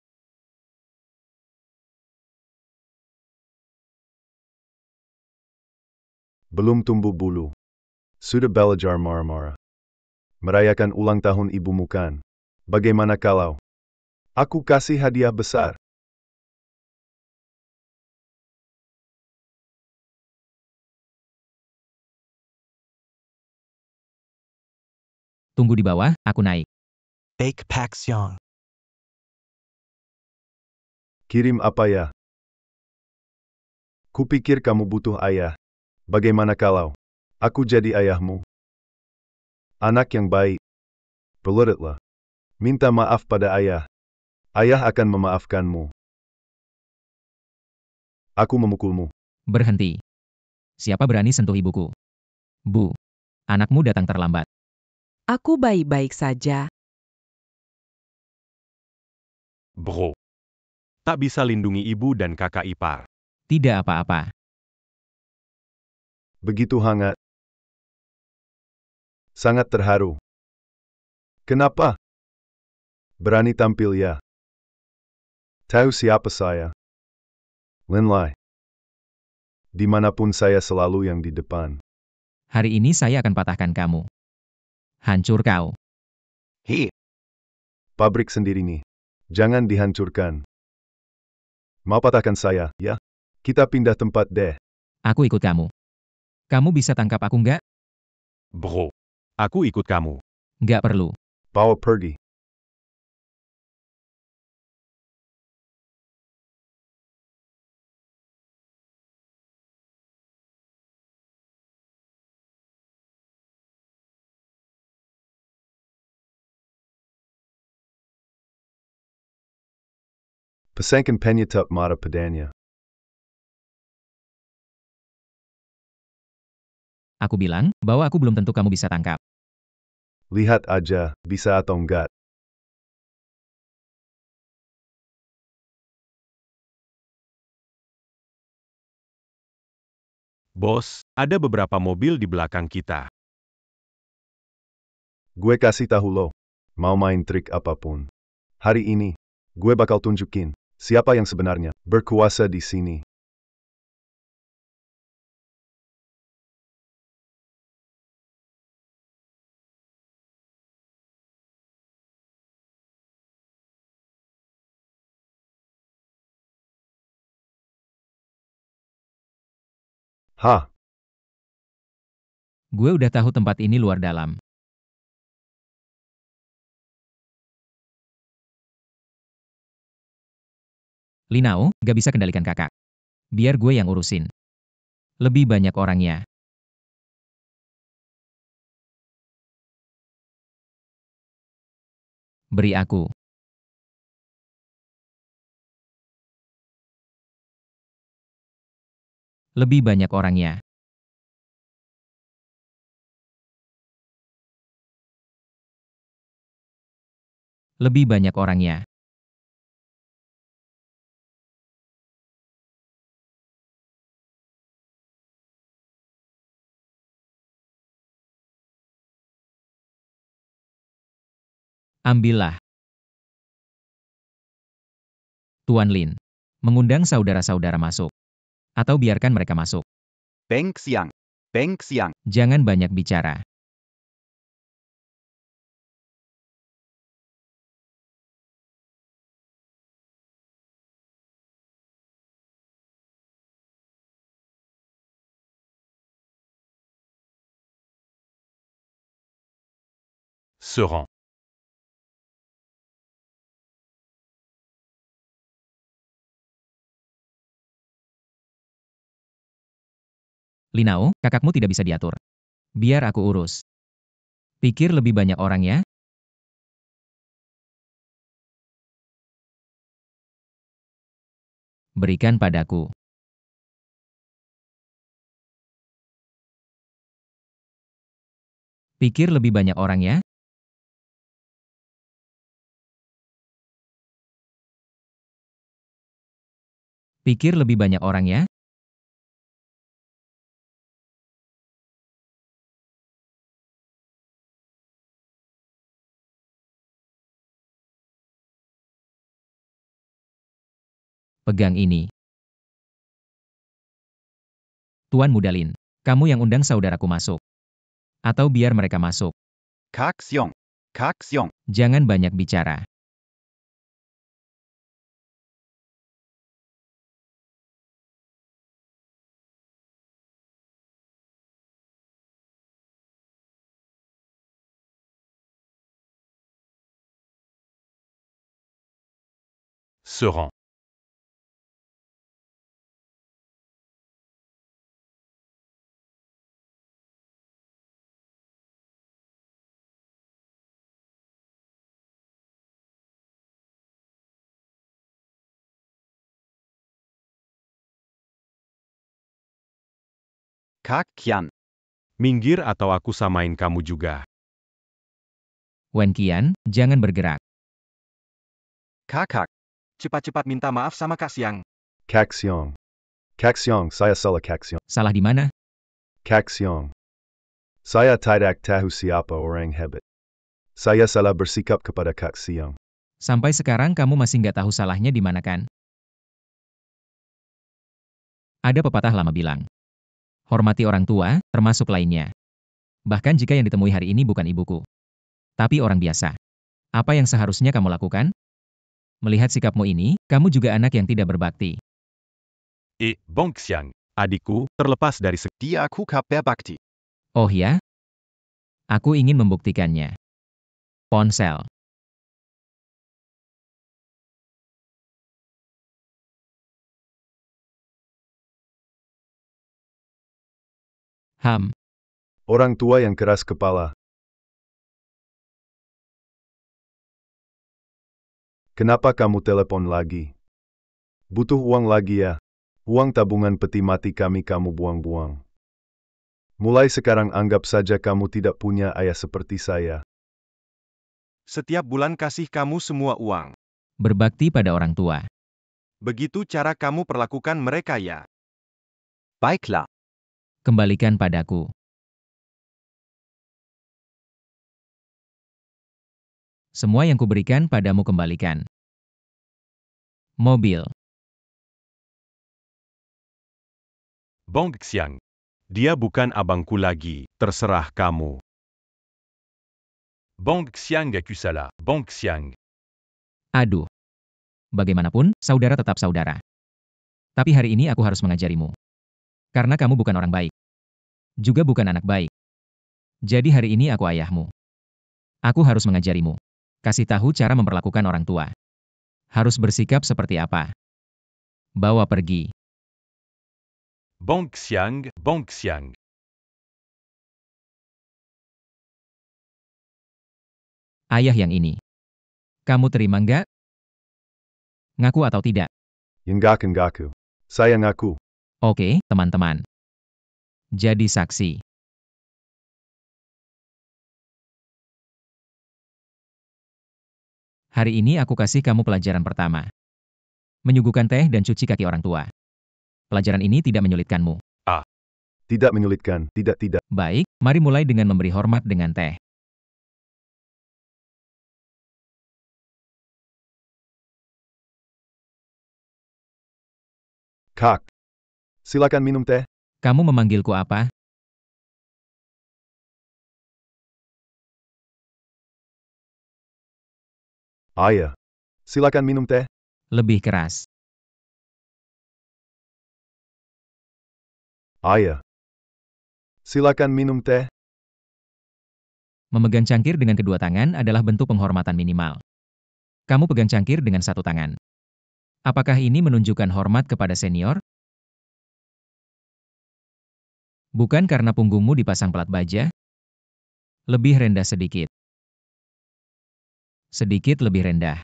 [SPEAKER 7] Belum tumbuh bulu. Sudah belajar marah-marah. Merayakan ulang tahun ibumu kan? Bagaimana kalau aku kasih hadiah besar?
[SPEAKER 2] Tunggu di bawah, aku naik.
[SPEAKER 4] Fake Pak Xiong.
[SPEAKER 7] Kirim apa ya? Kupikir kamu butuh ayah. Bagaimana kalau aku jadi ayahmu? Anak yang baik. Pelurutlah. Minta maaf pada ayah. Ayah akan memaafkanmu. Aku memukulmu.
[SPEAKER 2] Berhenti. Siapa berani sentuh ibuku? Bu, anakmu datang terlambat.
[SPEAKER 11] Aku baik-baik saja.
[SPEAKER 6] Bro. Tak bisa lindungi ibu dan kakak ipar.
[SPEAKER 2] Tidak apa-apa.
[SPEAKER 7] Begitu hangat. Sangat terharu. Kenapa? Berani tampil ya. Tahu siapa saya? Lin Lai. Dimanapun saya selalu yang di depan.
[SPEAKER 2] Hari ini saya akan patahkan kamu. Hancur kau.
[SPEAKER 3] Hei,
[SPEAKER 7] Pabrik sendiri nih. Jangan dihancurkan. Mau patahkan saya, ya? Kita pindah tempat deh.
[SPEAKER 2] Aku ikut kamu. Kamu bisa tangkap aku nggak?
[SPEAKER 6] Bro. Aku ikut kamu.
[SPEAKER 2] Nggak perlu.
[SPEAKER 7] Bawa pergi. Pesangkan penyetap mata padanya.
[SPEAKER 2] Aku bilang, bahwa aku belum tentu kamu bisa tangkap.
[SPEAKER 7] Lihat aja, bisa atau enggak.
[SPEAKER 6] Bos, ada beberapa mobil di belakang kita.
[SPEAKER 7] Gue kasih tahu lo. Mau main trik apapun. Hari ini, gue bakal tunjukin siapa yang sebenarnya berkuasa di sini. Hah?
[SPEAKER 2] Gue udah tahu tempat ini luar dalam. Linao, gak bisa kendalikan kakak. Biar gue yang urusin. Lebih banyak orangnya. Beri aku. Lebih banyak orangnya. Lebih banyak orangnya. Ambillah. Tuan Lin. Mengundang saudara-saudara masuk. Atau biarkan mereka masuk.
[SPEAKER 3] Beng Xiang. Beng Xiang.
[SPEAKER 2] Jangan banyak bicara.
[SPEAKER 10] Se rend.
[SPEAKER 2] Linao, kakakmu tidak bisa diatur. Biar aku urus. Pikir lebih banyak orang ya. Berikan padaku. Pikir lebih banyak orang ya. Pikir lebih banyak orang ya. Pegang ini. Tuan Muda Lin, kamu yang undang saudaraku masuk. Atau biar mereka masuk.
[SPEAKER 3] Kak Xiong. Kak Xiong.
[SPEAKER 2] Jangan banyak bicara.
[SPEAKER 10] Se rend.
[SPEAKER 3] Kak Qian.
[SPEAKER 6] Minggir atau aku samain kamu juga.
[SPEAKER 2] Wen Qian, jangan bergerak.
[SPEAKER 3] Kakak.
[SPEAKER 4] Cepat-cepat minta maaf sama Kak Xiang.
[SPEAKER 7] Kak Xiong. Kak Xiong, saya salah Kak Xiong.
[SPEAKER 2] Salah di mana?
[SPEAKER 7] Kak Xiong. Saya tidak tahu siapa orang hebat. Saya salah bersikap kepada Kak Xiong.
[SPEAKER 2] Sampai sekarang kamu masih nggak tahu salahnya di mana kan? Ada pepatah lama bilang. Hormati orang tua, termasuk lainnya. Bahkan jika yang ditemui hari ini bukan ibuku. Tapi orang biasa. Apa yang seharusnya kamu lakukan? Melihat sikapmu ini, kamu juga anak yang tidak berbakti.
[SPEAKER 10] Bong Xiang.
[SPEAKER 6] Adikku, terlepas dari
[SPEAKER 3] Dia Kukap berbakti.
[SPEAKER 2] Oh ya? Aku ingin membuktikannya. Ponsel.
[SPEAKER 7] Orang tua yang keras kepala. Kenapa kamu telepon lagi? Butuh uang lagi ya? Uang tabungan peti mati kami kamu buang-buang. Mulai sekarang anggap saja kamu tidak punya ayah seperti saya.
[SPEAKER 4] Setiap bulan kasih kamu semua uang.
[SPEAKER 2] Berbakti pada orang tua.
[SPEAKER 4] Begitu cara kamu perlakukan mereka ya.
[SPEAKER 3] Baiklah.
[SPEAKER 2] Kembalikan padaku. Semua yang kuberikan padamu kembalikan. Mobil.
[SPEAKER 10] Bong Xiang.
[SPEAKER 6] dia bukan abangku lagi, terserah kamu.
[SPEAKER 10] Bong Xiang Akusala. Bong Xiang.
[SPEAKER 2] Aduh. Bagaimanapun, saudara tetap saudara. Tapi hari ini aku harus mengajarimu. Karena kamu bukan orang baik. Juga bukan anak baik. Jadi hari ini aku ayahmu. Aku harus mengajarimu. Kasih tahu cara memperlakukan orang tua. Harus bersikap seperti apa. Bawa pergi.
[SPEAKER 10] Bong Xiang. Bong Xiang.
[SPEAKER 2] Ayah yang ini. Kamu terima nggak? Ngaku atau tidak?
[SPEAKER 7] Ngaku. Saya ngaku.
[SPEAKER 2] Oke, teman-teman. Jadi saksi. Hari ini aku kasih kamu pelajaran pertama. Menyuguhkan teh dan cuci kaki orang tua. Pelajaran ini tidak menyulitkanmu.
[SPEAKER 7] Tidak menyulitkan, tidak.
[SPEAKER 2] Baik, mari mulai dengan memberi hormat dengan teh.
[SPEAKER 7] Kak. Silakan minum teh.
[SPEAKER 2] Kamu memanggilku apa?
[SPEAKER 7] Ayah. Silakan minum teh.
[SPEAKER 2] Lebih keras.
[SPEAKER 7] Ayah. Silakan minum teh.
[SPEAKER 2] Memegang cangkir dengan kedua tangan adalah bentuk penghormatan minimal. Kamu pegang cangkir dengan satu tangan. Apakah ini menunjukkan hormat kepada senior? Bukan karena punggungmu dipasang pelat baja? Lebih rendah sedikit. Sedikit lebih rendah.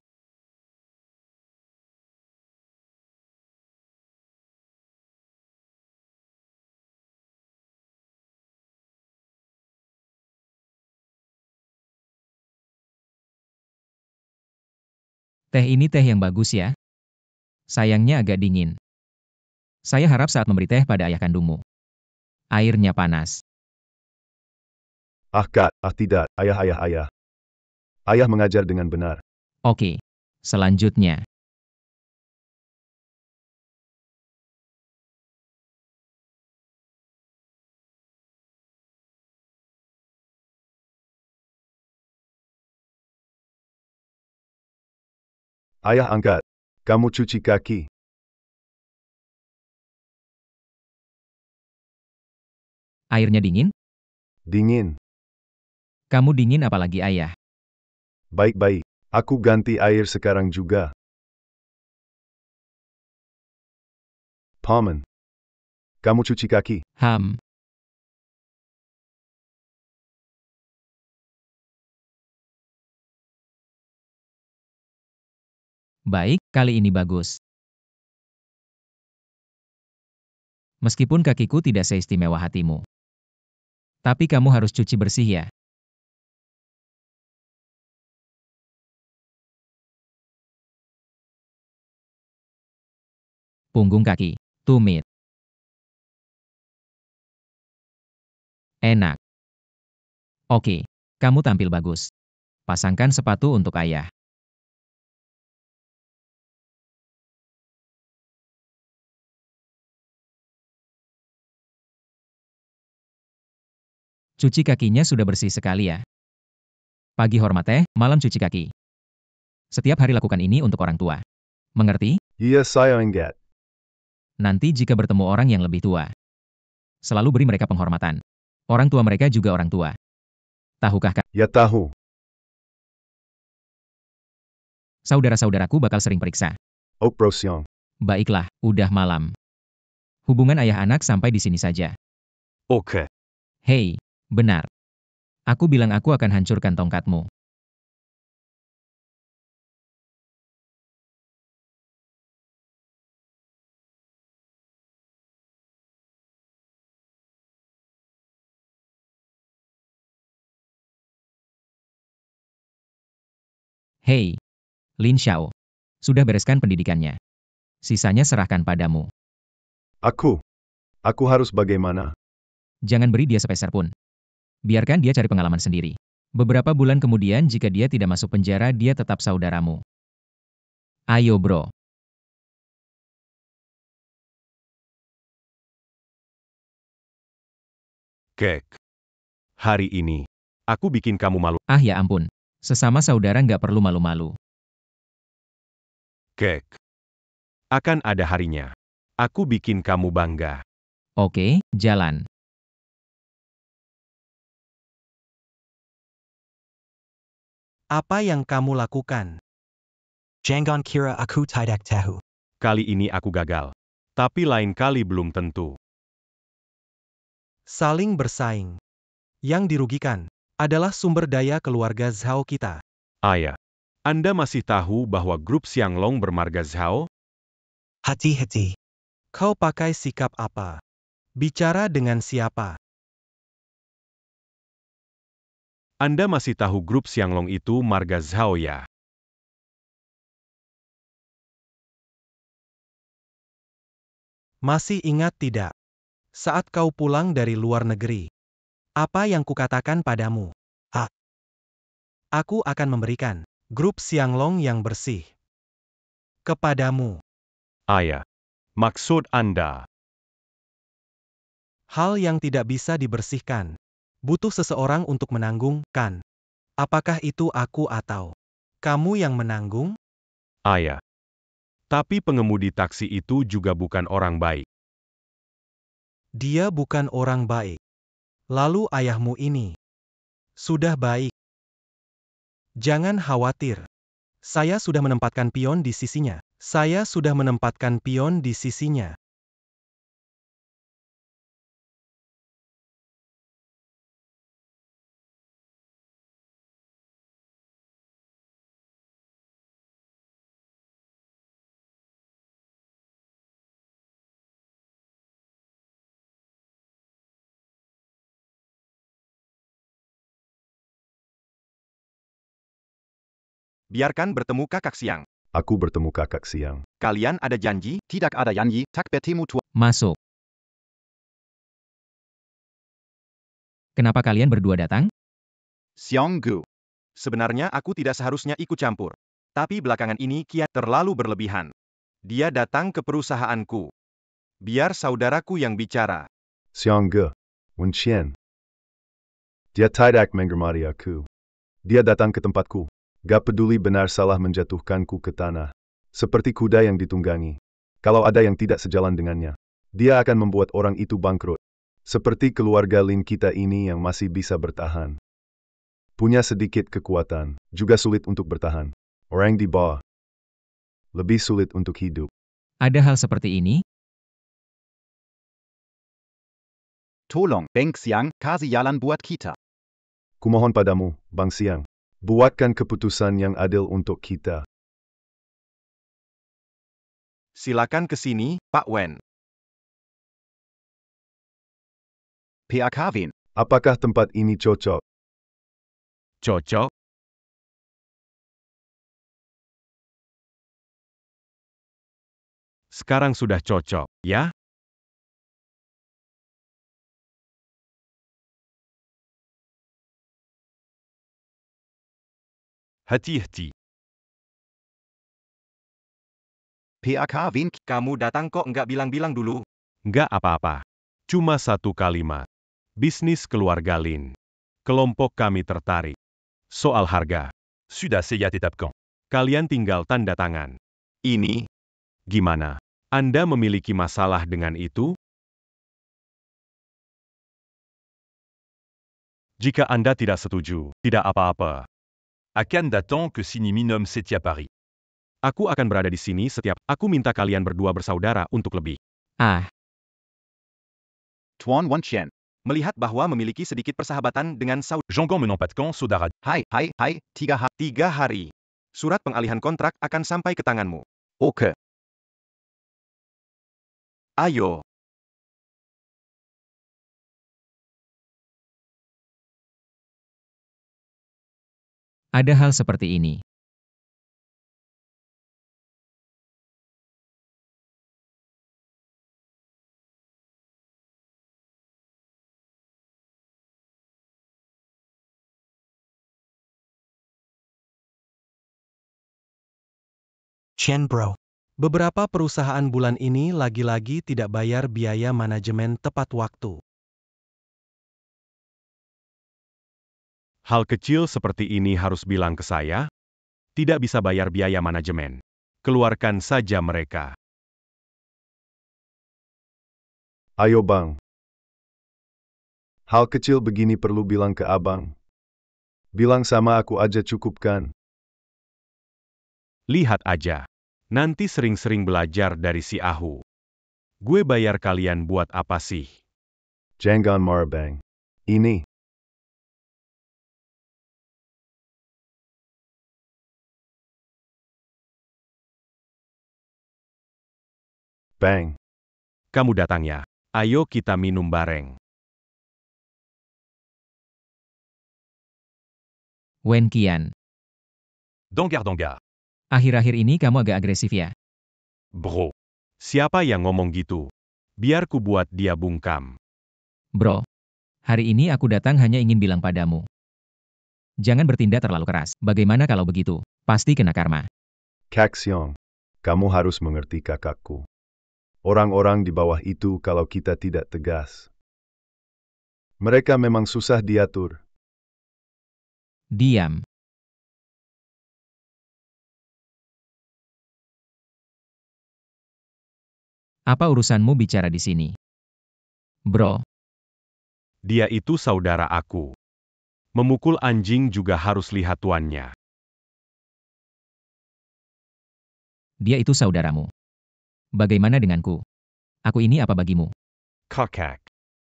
[SPEAKER 2] Teh ini teh yang bagus ya. Sayangnya agak dingin. Saya harap saat memberi teh pada ayah kandungmu. Airnya panas.
[SPEAKER 7] Kak, tidak, ayah. Ayah mengajar dengan benar.
[SPEAKER 2] Oke. Selanjutnya.
[SPEAKER 7] Ayah angkat. Kamu cuci kaki.
[SPEAKER 2] Airnya dingin?
[SPEAKER 7] Dingin.
[SPEAKER 2] Kamu dingin apalagi ayah?
[SPEAKER 7] Baik-baik. Aku ganti air sekarang juga. Paman. Kamu cuci kaki.
[SPEAKER 2] Baik, kali ini bagus. Meskipun kakiku tidak seistimewa hatimu. Tapi kamu harus cuci bersih ya. Punggung kaki. Tumit. Enak. Oke, kamu tampil bagus. Pasangkan sepatu untuk ayah. Cuci kakinya sudah bersih sekali ya. Pagi hormat teh, malam cuci kaki. Setiap hari lakukan ini untuk orang tua. Mengerti?
[SPEAKER 7] Iya, saya ingat.
[SPEAKER 2] Nanti jika bertemu orang yang lebih tua, selalu beri mereka penghormatan. Orang tua mereka juga orang tua. Tahukah kak?
[SPEAKER 7] Ya tahu.
[SPEAKER 2] Saudara-saudaraku bakal sering periksa.
[SPEAKER 7] Operasi.
[SPEAKER 2] Baiklah, udah malam. Hubungan ayah anak sampai di sini saja.
[SPEAKER 6] Oke.
[SPEAKER 2] Hei, benar. Aku bilang aku akan hancurkan tongkatmu. Hei, Lin Xiao. Sudah bereskan pendidikannya. Sisanya serahkan padamu.
[SPEAKER 7] Aku harus bagaimana?
[SPEAKER 2] Jangan beri dia sepeser pun. Biarkan dia cari pengalaman sendiri. Beberapa bulan kemudian jika dia tidak masuk penjara, dia tetap saudaramu. Ayo bro.
[SPEAKER 6] Kek. Hari ini, aku bikin kamu malu.
[SPEAKER 2] Ah ya ampun. Sesama saudara nggak perlu malu-malu.
[SPEAKER 6] Kek. Akan ada harinya. Aku bikin kamu bangga.
[SPEAKER 2] Oke, jalan.
[SPEAKER 4] Apa yang kamu lakukan? Jangan kira aku tidak tahu.
[SPEAKER 6] Kali ini aku gagal. Tapi lain kali belum tentu.
[SPEAKER 4] Saling bersaing. Yang dirugikan adalah sumber daya keluarga Zhao kita.
[SPEAKER 6] Ayah, Anda masih tahu bahwa grup Xianglong bermarga Zhao?
[SPEAKER 4] Hati-hati. Kau pakai sikap apa? Bicara dengan siapa?
[SPEAKER 6] Anda masih tahu grup Xianglong itu marga Zhao ya?
[SPEAKER 4] Masih ingat tidak? Saat kau pulang dari luar negeri. Apa yang kukatakan padamu? Aku akan memberikan grup Xianglong yang bersih kepadamu.
[SPEAKER 6] Ayah, Maksud Anda?
[SPEAKER 4] Hal yang tidak bisa dibersihkan. Butuh seseorang untuk menanggung, kan? Apakah itu aku atau kamu yang menanggung?
[SPEAKER 6] Ayah. Tapi pengemudi taksi itu juga bukan orang baik.
[SPEAKER 4] Dia bukan orang baik. Lalu ayahmu ini sudah baik. Jangan khawatir. Saya sudah menempatkan pion di sisinya. Saya sudah menempatkan pion di sisinya.
[SPEAKER 3] Biarkan bertemu kakak siang.
[SPEAKER 7] Aku bertemu kakak siang.
[SPEAKER 3] Kalian ada janji? Tidak ada janji, tak bertemu tua.
[SPEAKER 2] Masuk. Kenapa kalian berdua datang?
[SPEAKER 3] Xiang Gu. Sebenarnya aku tidak seharusnya ikut campur. Tapi belakangan ini kian terlalu berlebihan. Dia datang ke perusahaanku. Biar saudaraku yang bicara.
[SPEAKER 7] Xiang Ge. Wen Qian. Dia tidak menghormati aku. Dia datang ke tempatku. Gak peduli benar salah menjatuhkanku ke tanah. Seperti kuda yang ditunggangi. Kalau ada yang tidak sejalan dengannya, dia akan membuat orang itu bangkrut. Seperti keluarga Lin kita ini yang masih bisa bertahan. Punya sedikit kekuatan, juga sulit untuk bertahan. Orang di bawah lebih sulit untuk hidup.
[SPEAKER 2] Ada hal seperti ini?
[SPEAKER 3] Tolong, Beng Xiang, kasih jalan buat kita.
[SPEAKER 7] Kumohon padamu, Bang Siang. Buatkan keputusan yang adil untuk kita.
[SPEAKER 3] Silakan ke sini, Pak Wen. Pak Kevin.
[SPEAKER 7] Apakah tempat ini cocok?
[SPEAKER 6] Cocok? Sekarang sudah cocok, ya?
[SPEAKER 10] Hati-hati.
[SPEAKER 3] Pak Kevin, kamu datang kok nggak bilang-bilang dulu?
[SPEAKER 6] Nggak apa-apa. Cuma satu kalimat. Bisnis keluarga Lin. Kelompok kami tertarik. Soal harga.
[SPEAKER 10] Sudah saya tetapkan.
[SPEAKER 6] Kalian tinggal tanda tangan.
[SPEAKER 3] Ini,
[SPEAKER 6] Gimana? Anda memiliki masalah dengan itu? Jika Anda tidak setuju, tidak apa-apa.
[SPEAKER 10] Akan datang ke sini minum setiap hari.
[SPEAKER 6] Aku akan berada di sini setiap. Aku minta kalian berdua bersaudara untuk lebih.
[SPEAKER 2] Ah,
[SPEAKER 3] Tuan Wen Chen. Melihat bahwa memiliki sedikit persahabatan dengan saudara.
[SPEAKER 10] Jean-Gon menant pas de camp, saudara.
[SPEAKER 3] Hai, 3 hari. Surat pengalihan kontrak akan sampai ke tanganmu. Oke. Ayo.
[SPEAKER 2] ada hal seperti ini.
[SPEAKER 4] Chen Bro. Beberapa perusahaan bulan ini lagi-lagi tidak bayar biaya manajemen tepat waktu.
[SPEAKER 6] Hal kecil seperti ini harus bilang ke saya? Tidak bisa bayar biaya manajemen. Keluarkan saja mereka.
[SPEAKER 7] Ayo Bang. Hal kecil begini perlu bilang ke abang. Bilang sama aku aja cukup kan?
[SPEAKER 6] Lihat aja. Nanti sering-sering belajar dari si Ahu. Gue bayar kalian buat apa sih?
[SPEAKER 7] Jangan marah Bang. Ini. Bang.
[SPEAKER 6] Kamu datang ya. Ayo kita minum bareng.
[SPEAKER 2] Wen Qian.
[SPEAKER 10] Dangar.
[SPEAKER 2] Akhir-akhir ini kamu agak agresif ya?
[SPEAKER 6] Bro. Siapa yang ngomong gitu? Biar ku buat dia bungkam.
[SPEAKER 2] Bro. Hari ini aku datang hanya ingin bilang padamu. Jangan bertindak terlalu keras. Bagaimana kalau begitu? Pasti kena karma.
[SPEAKER 7] Kak Siong. Kamu harus mengerti kakakku. Orang-orang di bawah itu kalau kita tidak tegas. Mereka memang susah diatur.
[SPEAKER 2] Diam. Apa urusanmu bicara di sini? Bro,
[SPEAKER 6] Dia itu saudara aku. Memukul anjing juga harus lihat tuannya.
[SPEAKER 2] dia itu saudaramu. Bagaimana denganku? Aku ini apa bagimu?
[SPEAKER 6] Kakak.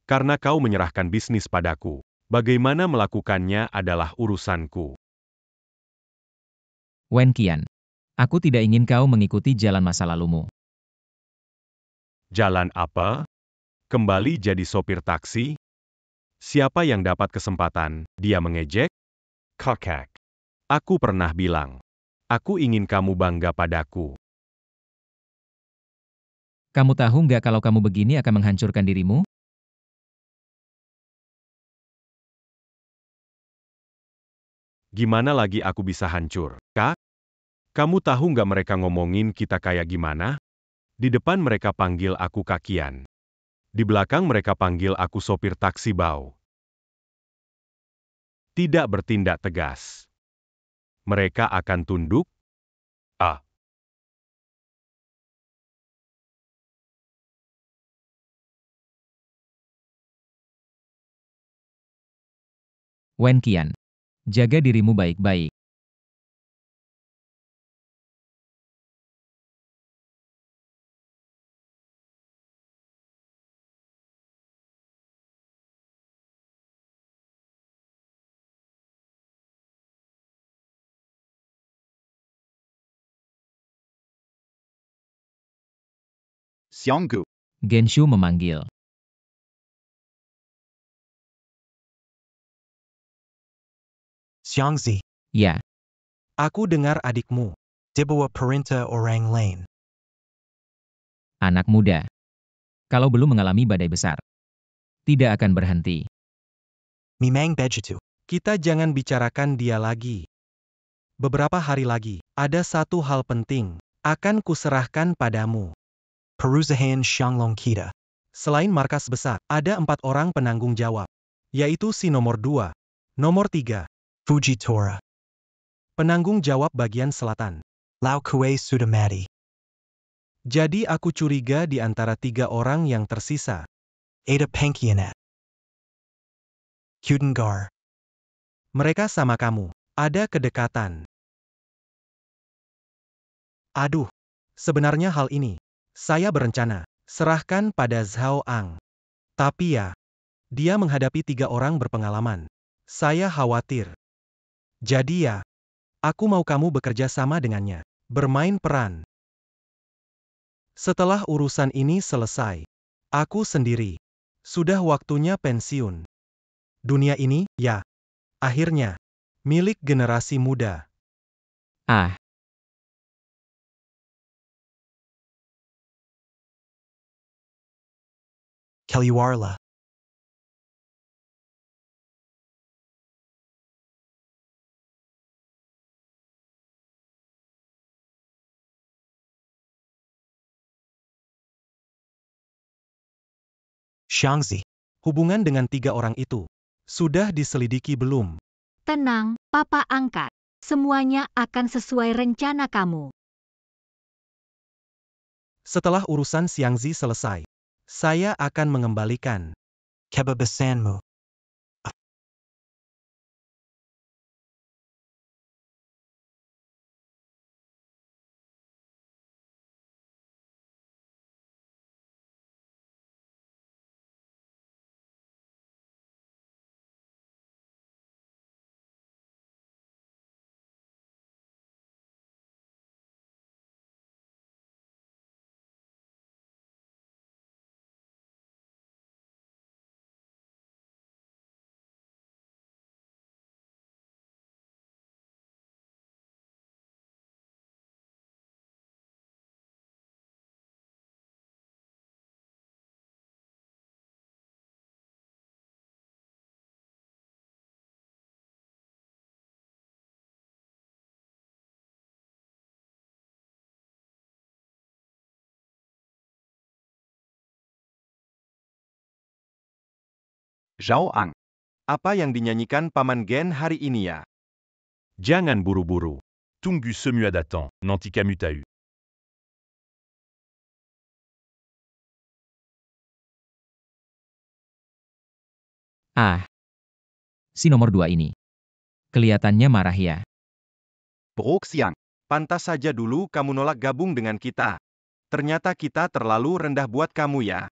[SPEAKER 6] Karena kau menyerahkan bisnis padaku, bagaimana melakukannya adalah urusanku.
[SPEAKER 2] Wen Qian. Aku tidak ingin kau mengikuti jalan masa lalumu.
[SPEAKER 6] Jalan apa? Kembali jadi sopir taksi? Siapa yang dapat kesempatan, dia mengejek? Kakak. Aku pernah bilang. Aku ingin kamu bangga padaku.
[SPEAKER 2] Kamu tahu nggak kalau kamu begini akan menghancurkan dirimu?
[SPEAKER 6] Gimana lagi aku bisa hancur, Kak? Kamu tahu nggak mereka ngomongin kita kayak gimana? Di depan mereka panggil aku kakian. Di belakang mereka panggil aku sopir taksi bau. Tidak bertindak tegas. Mereka akan tunduk? Ah.
[SPEAKER 2] Wen Qian. Jaga dirimu baik-baik.
[SPEAKER 3] Xianggu.
[SPEAKER 2] Genshu memanggil.
[SPEAKER 4] Xiangzi.
[SPEAKER 2] Ya,
[SPEAKER 4] Aku dengar adikmu. Dibawa perintah orang lain.
[SPEAKER 2] anak muda. Kalau belum mengalami badai besar, tidak akan berhenti.
[SPEAKER 4] Memang begitu. Kita jangan bicarakan dia lagi. Beberapa hari lagi, ada satu hal penting. Akan kuserahkan padamu. Perusahaan Shanglong kita. Selain markas besar, ada 4 orang penanggung jawab. Yaitu si nomor 2. Nomor 3. Fujitora. Penanggung jawab bagian selatan. Lau Kuei sudah mati. Jadi aku curiga di antara 3 orang yang tersisa. Ada Pengkhianat. Kudengar. Mereka sama kamu. Ada kedekatan. Aduh. Sebenarnya hal ini. Saya berencana. Serahkan pada Zhao Ang. Tapi ya. Dia menghadapi 3 orang berpengalaman. Saya khawatir. Jadi ya. Aku mau kamu bekerja sama dengannya. Bermain peran. Setelah urusan ini selesai. Aku sendiri. Sudah waktunya pensiun. Dunia ini, ya. Akhirnya. Milik generasi muda.
[SPEAKER 2] Ah,
[SPEAKER 4] Kaliwarla. Xiangzi. Hubungan dengan 3 orang itu. Sudah diselidiki belum?
[SPEAKER 9] Tenang, Papa angkat. Semuanya akan sesuai rencana kamu.
[SPEAKER 4] Setelah urusan Xiangzi selesai. Saya akan mengembalikan kebebasanmu.
[SPEAKER 3] Zhao Ang. Apa yang dinyanyikan Paman Gen hari ini ya?
[SPEAKER 6] Jangan buru-buru.
[SPEAKER 10] Tunggu semua datang, nanti kamu tahu.
[SPEAKER 2] Ah. Si nomor 2 ini. Kelihatannya marah ya.
[SPEAKER 3] Brok Siang. Pantas saja dulu kamu nolak gabung dengan kita. Ternyata kita terlalu rendah buat kamu ya.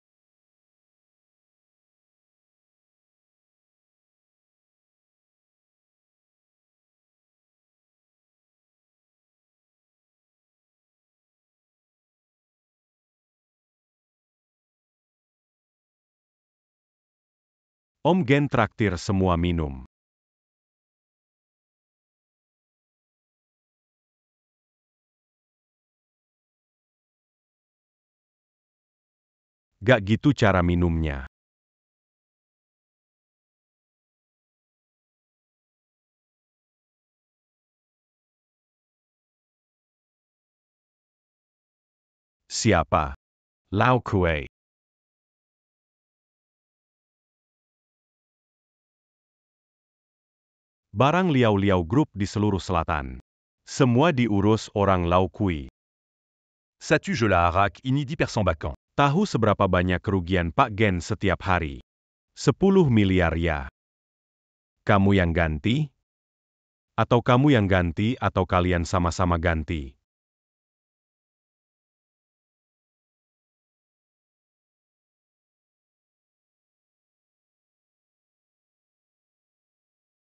[SPEAKER 6] Om Gen traktir semua minum. Gak gitu cara minumnya. Siapa? Lau Kuei. Barang Liao-Liao Group di seluruh selatan. Semua diurus orang Lau Kui.
[SPEAKER 10] Satu je la harak ini di persambakan.
[SPEAKER 6] Tahu seberapa banyak kerugian Pak Gen setiap hari? 10 miliar ya. Kamu yang ganti? Atau kamu yang ganti atau kalian sama-sama ganti?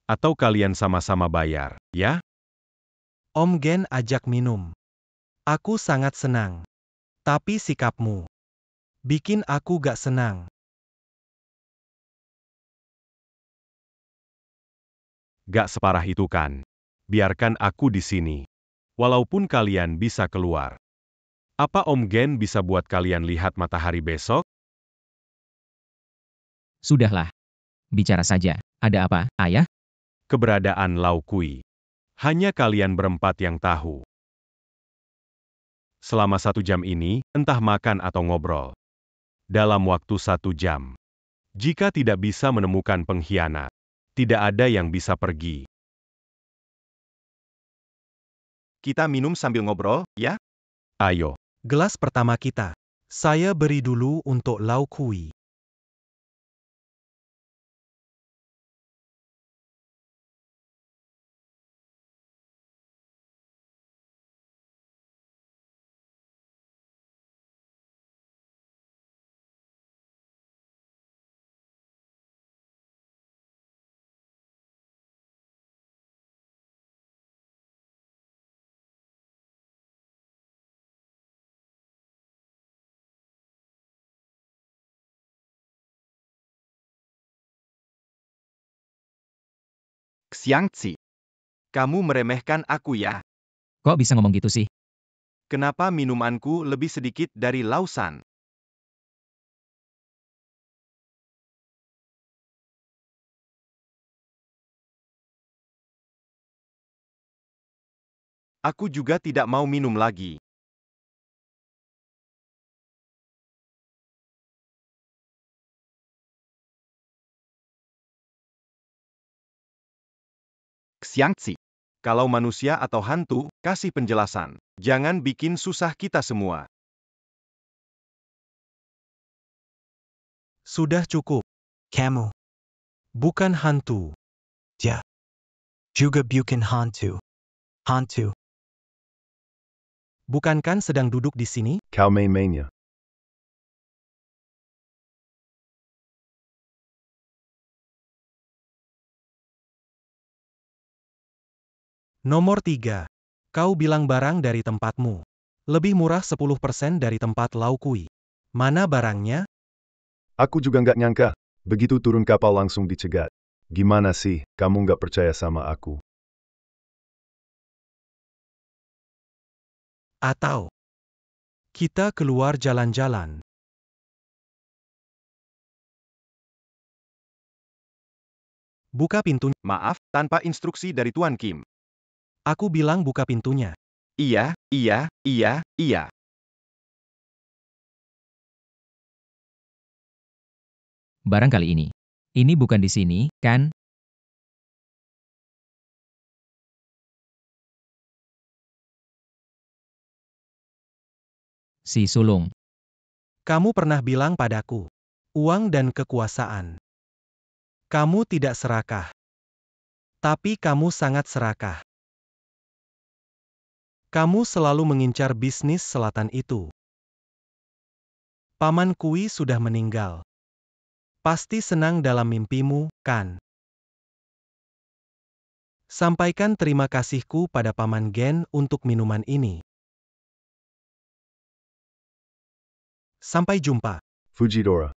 [SPEAKER 6] Atau kalian sama-sama bayar, ya?
[SPEAKER 4] Om Gen ajak minum. Aku sangat senang. Tapi sikapmu bikin aku gak senang.
[SPEAKER 6] Gak separah itu kan. Biarkan aku di sini. Walaupun kalian bisa keluar. Apa Om Gen bisa buat kalian lihat matahari besok?
[SPEAKER 2] Sudahlah. Bicara saja. Ada apa, ayah?
[SPEAKER 6] Keberadaan Lau Kui. Hanya kalian berempat yang tahu. Selama 1 jam ini, entah makan atau ngobrol. Dalam waktu 1 jam. Jika tidak bisa menemukan pengkhianat, tidak ada yang bisa pergi.
[SPEAKER 3] Kita minum sambil ngobrol, ya?
[SPEAKER 6] Ayo.
[SPEAKER 4] Gelas pertama kita. Saya beri dulu untuk Lau Kui.
[SPEAKER 3] Xiangzi. Kamu meremehkan aku ya?
[SPEAKER 2] Kok bisa ngomong gitu sih?
[SPEAKER 3] Kenapa minumanku lebih sedikit dari Lausan? Aku juga tidak mau minum lagi. Xiangzi. Kalau manusia atau hantu, kasih penjelasan. Jangan bikin susah kita semua.
[SPEAKER 4] Sudah cukup. Kamu bukan hantu. Ya. Juga bukan hantu. Hantu. Bukankan sedang duduk di sini?
[SPEAKER 7] Kau main-mainnya.
[SPEAKER 4] Nomor 3. Kau bilang barang dari tempatmu. Lebih murah 10% dari tempat Lau Kui. Mana barangnya?
[SPEAKER 7] Aku juga nggak nyangka. Begitu turun kapal langsung dicegat. Gimana sih, kamu nggak percaya sama aku?
[SPEAKER 4] Atau kita keluar jalan-jalan. Buka pintunya.
[SPEAKER 3] Maaf, tanpa instruksi dari Tuan Kim.
[SPEAKER 4] Aku bilang buka pintunya.
[SPEAKER 3] Iya, iya, iya, iya.
[SPEAKER 2] Barang kali ini. Ini bukan di sini, kan? Si sulung.
[SPEAKER 4] Kamu pernah bilang padaku, uang dan kekuasaan. Kamu tidak serakah. Tapi kamu sangat serakah. Kamu selalu mengincar bisnis selatan itu. Paman Kui sudah meninggal. Pasti senang dalam mimpimu, kan? Sampaikan terima kasihku pada Paman Gen untuk minuman ini. Sampai jumpa.
[SPEAKER 7] Fujitora.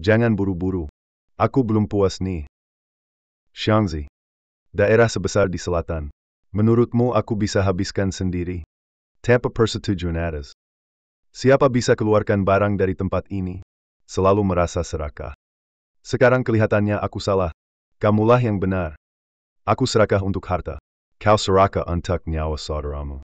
[SPEAKER 7] Jangan buru-buru. Aku belum puas nih. Xiangzi. Daerah sebesar di selatan. Menurutmu aku bisa habiskan sendiri? Tanpa persetujuan atas. Siapa bisa keluarkan barang dari tempat ini? Selalu merasa serakah. Sekarang kelihatannya aku salah. Kamulah yang benar. Aku serakah untuk harta. Kau serakah untuk nyawa saudaramu.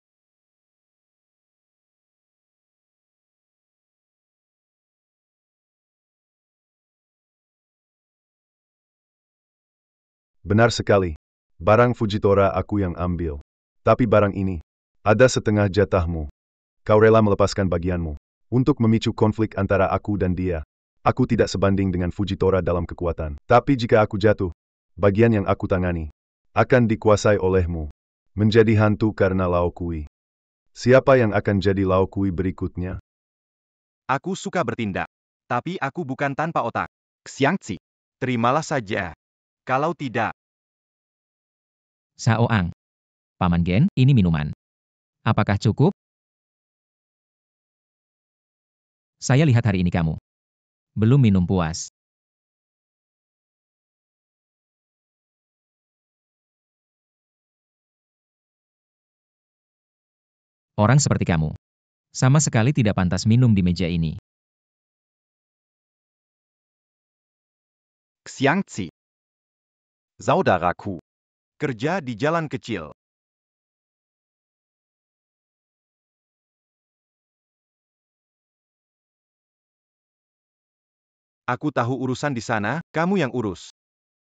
[SPEAKER 7] Benar sekali. Barang Fujitora aku yang ambil. Tapi barang ini, ada setengah jatahmu. Kau rela melepaskan bagianmu. Untuk memicu konflik antara aku dan dia. Aku tidak sebanding dengan Fujitora dalam kekuatan. Tapi jika aku jatuh, bagian yang aku tangani, akan dikuasai olehmu. Menjadi hantu karena Lao Kui. Siapa yang akan jadi Lao Kui berikutnya?
[SPEAKER 3] Aku suka bertindak. Tapi aku bukan tanpa otak. Xiangzi. Terimalah saja. Kalau tidak,
[SPEAKER 2] Saoang. Paman Gen, ini minuman. Apakah cukup? Saya lihat hari ini kamu belum minum puas. Orang seperti kamu sama sekali tidak pantas minum di meja ini.
[SPEAKER 3] Xiangzi. Saudaraku. Kerja di jalan kecil. Aku tahu urusan di sana, kamu yang urus.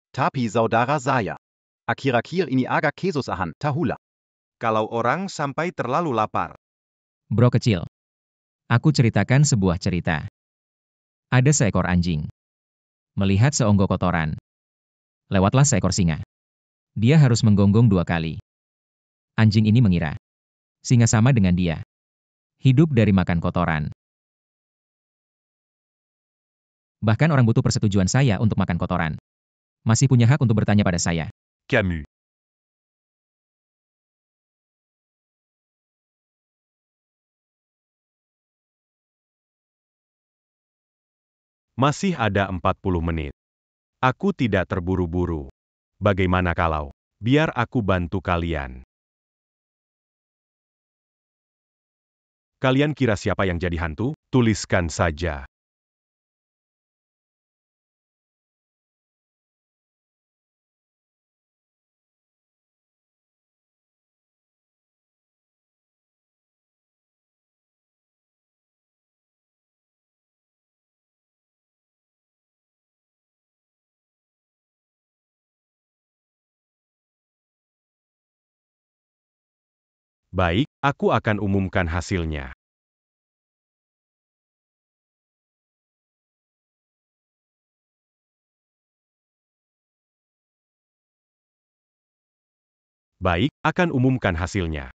[SPEAKER 10] Tapi saudara saya. Akhir-akhir ini agak kesusahan, tahula.
[SPEAKER 3] Kalau orang sampai terlalu lapar.
[SPEAKER 2] Bro kecil. Aku ceritakan sebuah cerita. Ada seekor anjing. Melihat seonggok kotoran. Lewatlah seekor singa. Dia harus menggonggong 2 kali. Anjing ini mengira singa sama dengan dia. Hidup dari makan kotoran. Bahkan orang butuh persetujuan saya untuk makan kotoran. Masih punya hak untuk bertanya pada saya.
[SPEAKER 10] Camus.
[SPEAKER 6] Masih ada 40 menit. Aku tidak terburu-buru. Bagaimana kalau biar aku bantu kalian? Kalian kira siapa yang jadi hantu? Tuliskan saja. Baik, aku akan umumkan hasilnya. Baik, akan umumkan hasilnya.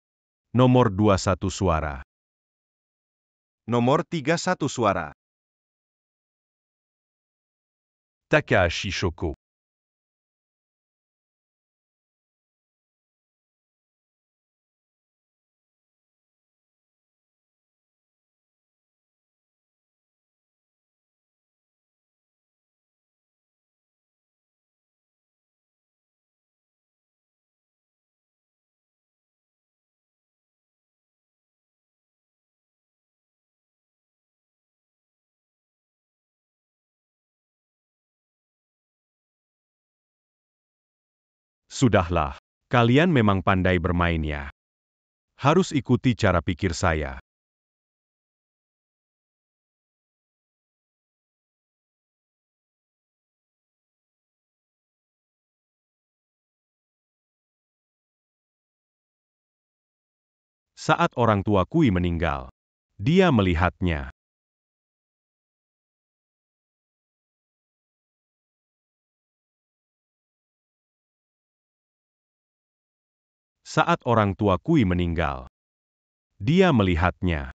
[SPEAKER 6] Nomor 21 suara.
[SPEAKER 3] Nomor 31 suara.
[SPEAKER 10] Takahashi Shoko.
[SPEAKER 6] Sudahlah, kalian memang pandai bermainnya. Harus ikuti cara pikir saya. Saat orang tua Kui meninggal, dia melihatnya. Saat orang tua Kui meninggal, dia melihatnya.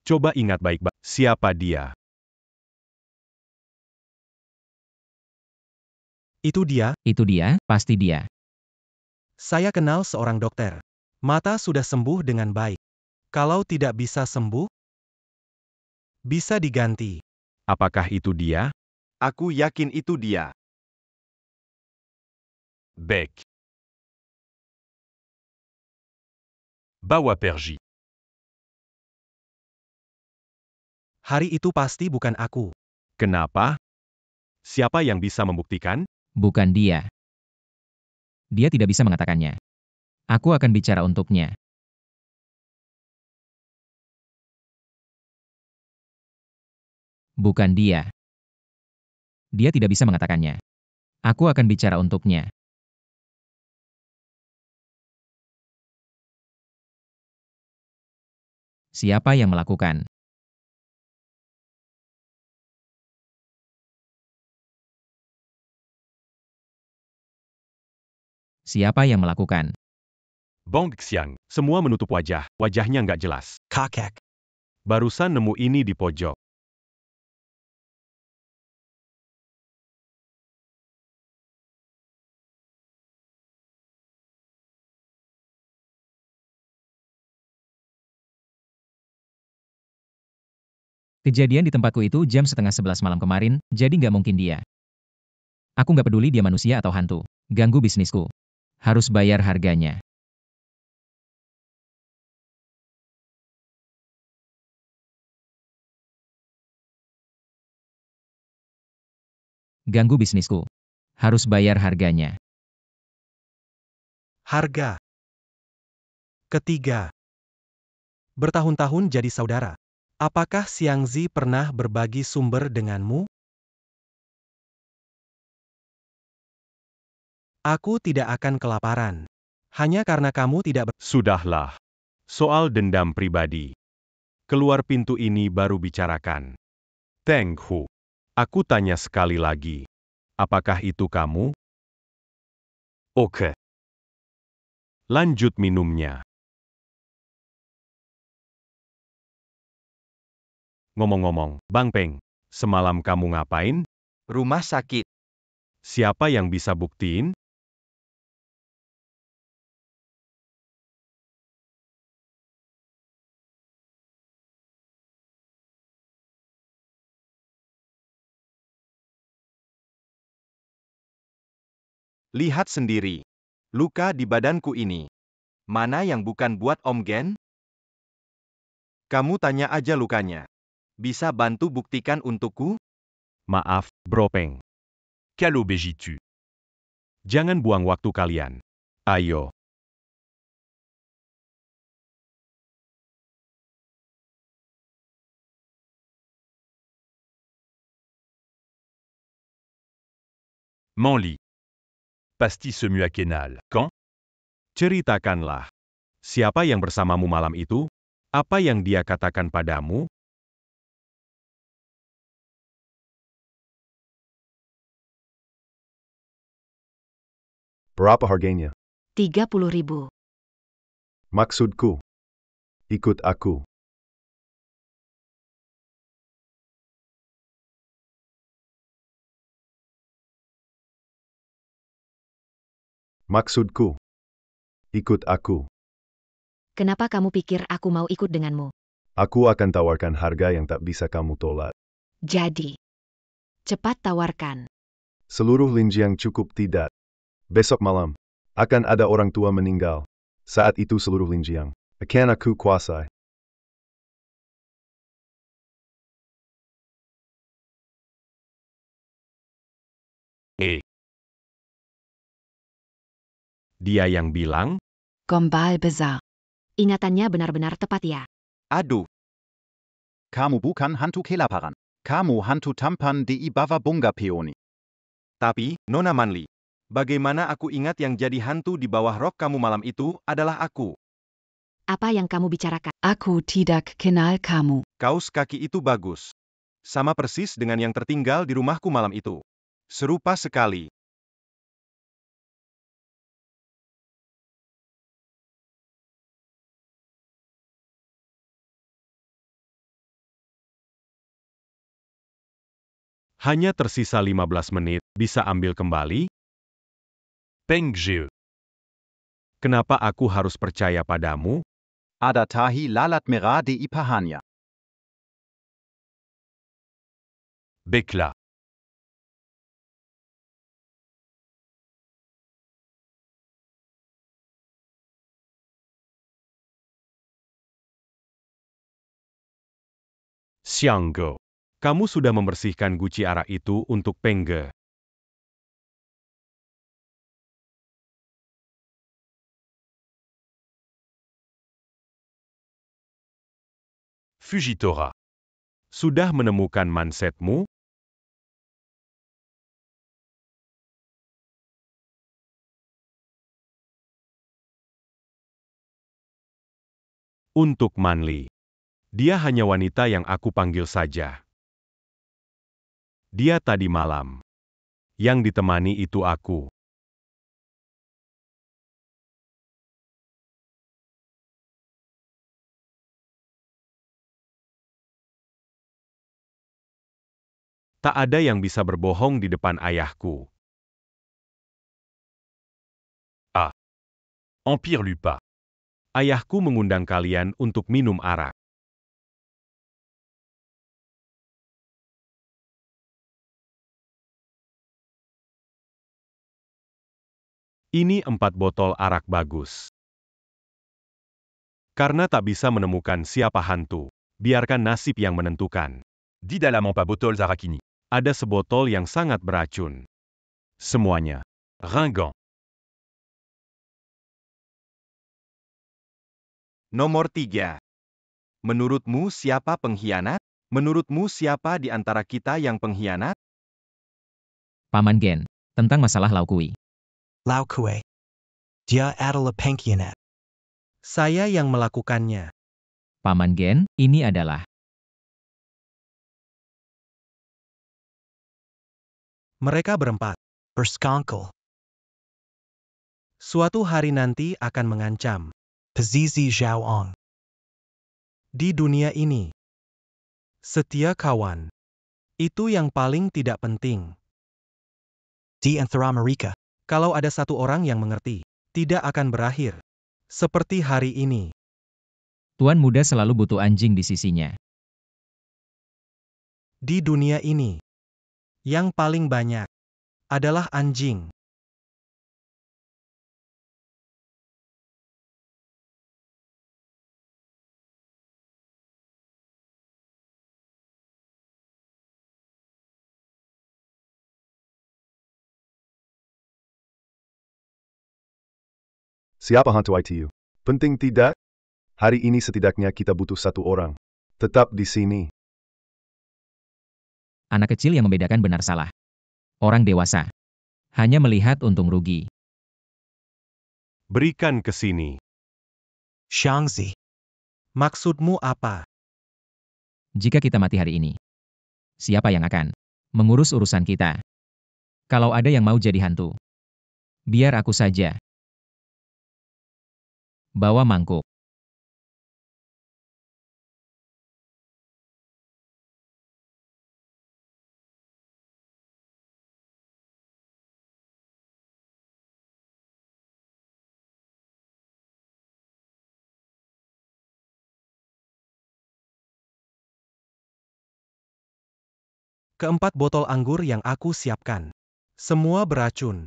[SPEAKER 6] Coba ingat baik-baik, siapa dia?
[SPEAKER 4] Itu dia,
[SPEAKER 2] Itu dia, pasti dia.
[SPEAKER 4] saya kenal seorang dokter. Mata sudah sembuh dengan baik. Kalau tidak bisa sembuh, bisa diganti.
[SPEAKER 6] Apakah itu dia?
[SPEAKER 3] Aku yakin itu dia.
[SPEAKER 6] Beck. Bawa pergi.
[SPEAKER 4] Hari itu pasti bukan aku.
[SPEAKER 6] Kenapa? Siapa yang bisa membuktikan?
[SPEAKER 2] Bukan dia. Dia tidak bisa mengatakannya. Aku akan bicara untuknya. Bukan dia. Dia tidak bisa mengatakannya. Aku akan bicara untuknya. Siapa yang melakukan? Siapa yang melakukan?
[SPEAKER 6] Bong Xiang. Semua menutup wajah, wajahnya nggak jelas.
[SPEAKER 4] Kakek.
[SPEAKER 6] Barusan nemu ini di pojok.
[SPEAKER 2] Kejadian di tempatku itu jam 10:30 malam kemarin, jadi nggak mungkin dia. Aku nggak peduli dia manusia atau hantu. Ganggu bisnisku. Harus bayar harganya. Ganggu bisnisku. Harus bayar harganya.
[SPEAKER 4] Harga. Ketiga. Bertahun-tahun jadi saudara. Apakah Xiangzi pernah berbagi sumber denganmu? Aku tidak akan kelaparan. Hanya karena kamu tidak
[SPEAKER 6] Sudahlah. Soal dendam pribadi. Keluar pintu ini baru bicarakan. Teng Hu. Aku tanya sekali lagi. Apakah itu kamu? Oke. Lanjut minumnya. Ngomong-ngomong, Bang Peng, semalam kamu ngapain?
[SPEAKER 3] Rumah sakit.
[SPEAKER 6] Siapa yang bisa buktiin?
[SPEAKER 3] Lihat sendiri. Luka di badanku ini. Mana yang bukan buat Om Gen? Kamu tanya aja lukanya. Bisa bantu buktikan untukku?
[SPEAKER 6] Maaf, Bro Peng. Quelle obéis-tu? Jangan buang waktu kalian. Ayo. Manli. Pastis semu à Kenal. Quand? Ceritakanlah. Siapa yang bersamamu malam itu? Apa yang dia katakan padamu?
[SPEAKER 7] Berapa harganya?
[SPEAKER 5] 30.000.
[SPEAKER 7] Maksudku. Ikut aku. Maksudku. Ikut aku.
[SPEAKER 5] Kenapa kamu pikir aku mau ikut denganmu?
[SPEAKER 7] Aku akan tawarkan harga yang tak bisa kamu tolak.
[SPEAKER 5] Jadi, cepat tawarkan.
[SPEAKER 7] Seluruh Linjiang cukup tidak. Besok malam, akan ada orang tua meninggal. Saat itu seluruh Linjiang akan aku kuasai.
[SPEAKER 6] Dia yang bilang,
[SPEAKER 8] Gombal besar.
[SPEAKER 5] Ingatannya benar-benar tepat ya.
[SPEAKER 3] Aduh,
[SPEAKER 10] Kamu bukan hantu kelaparan. Kamu hantu tampan di bawah bunga peoni.
[SPEAKER 3] tapi, Nona Manli, bagaimana aku ingat yang jadi hantu di bawah rok kamu malam itu adalah aku.
[SPEAKER 5] Apa yang kamu bicarakan?
[SPEAKER 8] Aku tidak kenal kamu.
[SPEAKER 3] Kaos kaki itu bagus. Sama persis dengan yang tertinggal di rumahku malam itu. Serupa sekali.
[SPEAKER 6] hanya tersisa 15 menit, bisa ambil kembali? Peng Zhiu. Kenapa aku harus percaya padamu?
[SPEAKER 10] Ada tahi lalat merah di pahanya.
[SPEAKER 6] Baiklah. Xiangge. Kamu sudah membersihkan guci arak itu untuk Pengge. Fujitora. Sudah menemukan mansetmu? Untuk Manli. Dia hanya wanita yang aku panggil saja. Dia tadi malam. Yang ditemani itu aku. Tak ada yang bisa berbohong di depan ayahku. Ah. Empire lupa. Ayahku mengundang kalian untuk minum arak. Ini 4 botol arak bagus. Karena tak bisa menemukan siapa hantu, biarkan nasib yang menentukan.
[SPEAKER 1] Di dalam 4 botol arak ini.
[SPEAKER 6] Ada sebotol yang sangat beracun. Semuanya. Ringant.
[SPEAKER 3] Nomor 3. Menurutmu siapa pengkhianat? Menurutmu siapa di antara kita yang pengkhianat?
[SPEAKER 2] Paman Gen, tentang masalah Laukui.
[SPEAKER 4] Lao Kue. Dia adalah pengkhianat. Saya yang melakukannya.
[SPEAKER 2] Paman Gen, ini adalah
[SPEAKER 4] Mereka berempat. Berskongkel. Suatu hari nanti akan mengancam. Pezizi Zhaoong. Di dunia ini. Setia kawan. Itu yang paling tidak penting. Di antara mereka. Kalau ada satu orang yang mengerti, tidak akan berakhir. Seperti hari ini.
[SPEAKER 2] Tuan muda selalu butuh anjing di sisinya.
[SPEAKER 4] Di dunia ini. Yang paling banyak adalah anjing.
[SPEAKER 7] Siapa hantu ITU? Penting tidak? Hari ini setidaknya kita butuh satu orang. Tetap di sini.
[SPEAKER 2] Anak kecil yang membedakan benar salah. Orang dewasa. Hanya melihat untung rugi.
[SPEAKER 6] Berikan ke sini.
[SPEAKER 4] Xiangzi. Maksudmu apa?
[SPEAKER 2] Jika kita mati hari ini, siapa yang akan mengurus urusan kita? Kalau ada yang mau jadi hantu, biar aku saja. Bawa mangkuk.
[SPEAKER 4] Keempat botol anggur yang aku siapkan. Semua beracun.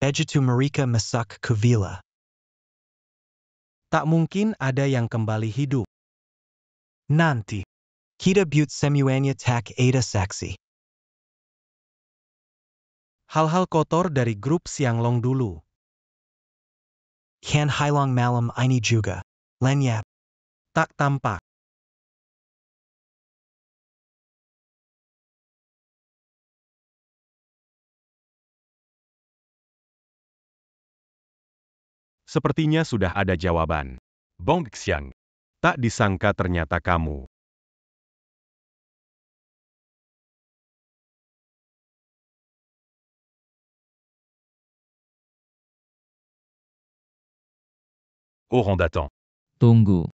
[SPEAKER 4] Begitu mereka masak ke villa. Tak mungkin ada yang kembali hidup. Nanti. Kita buat semuanya tak ada saksi. Hal-hal kotor dari grup Xianglong dulu. Kian Hailong malam ini juga. Lenyap. Tak tampak.
[SPEAKER 6] Sepertinya sudah ada jawaban. Bong Xiang. Tak disangka ternyata kamu. Au rang d'attente.
[SPEAKER 2] Tunggu.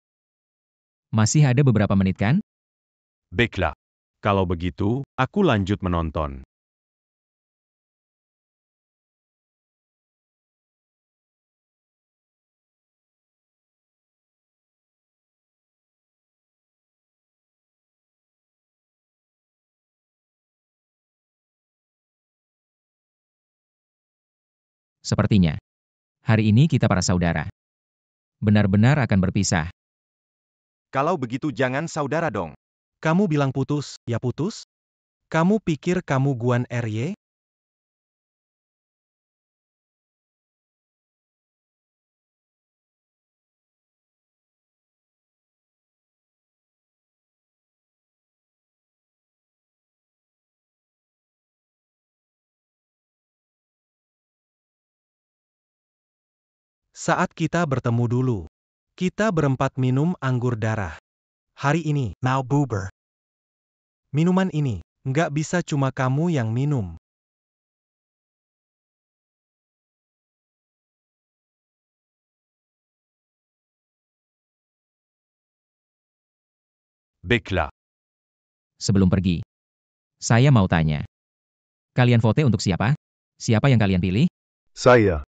[SPEAKER 2] Masih ada beberapa menit kan?
[SPEAKER 6] Baiklah. Kalau begitu, aku lanjut menonton.
[SPEAKER 2] Sepertinya. Hari ini kita para saudara. Benar-benar akan berpisah.
[SPEAKER 3] Kalau begitu jangan saudara dong.
[SPEAKER 4] Kamu bilang putus, ya putus? Kamu pikir kamu Guan Rye? Saat kita bertemu dulu. Kita berempat minum anggur darah. Hari ini, mau buber. Minuman ini, nggak bisa cuma kamu yang minum.
[SPEAKER 6] Baiklah.
[SPEAKER 2] Sebelum pergi. Saya mau tanya. Kalian vote untuk siapa? Siapa yang kalian pilih?
[SPEAKER 7] Saya.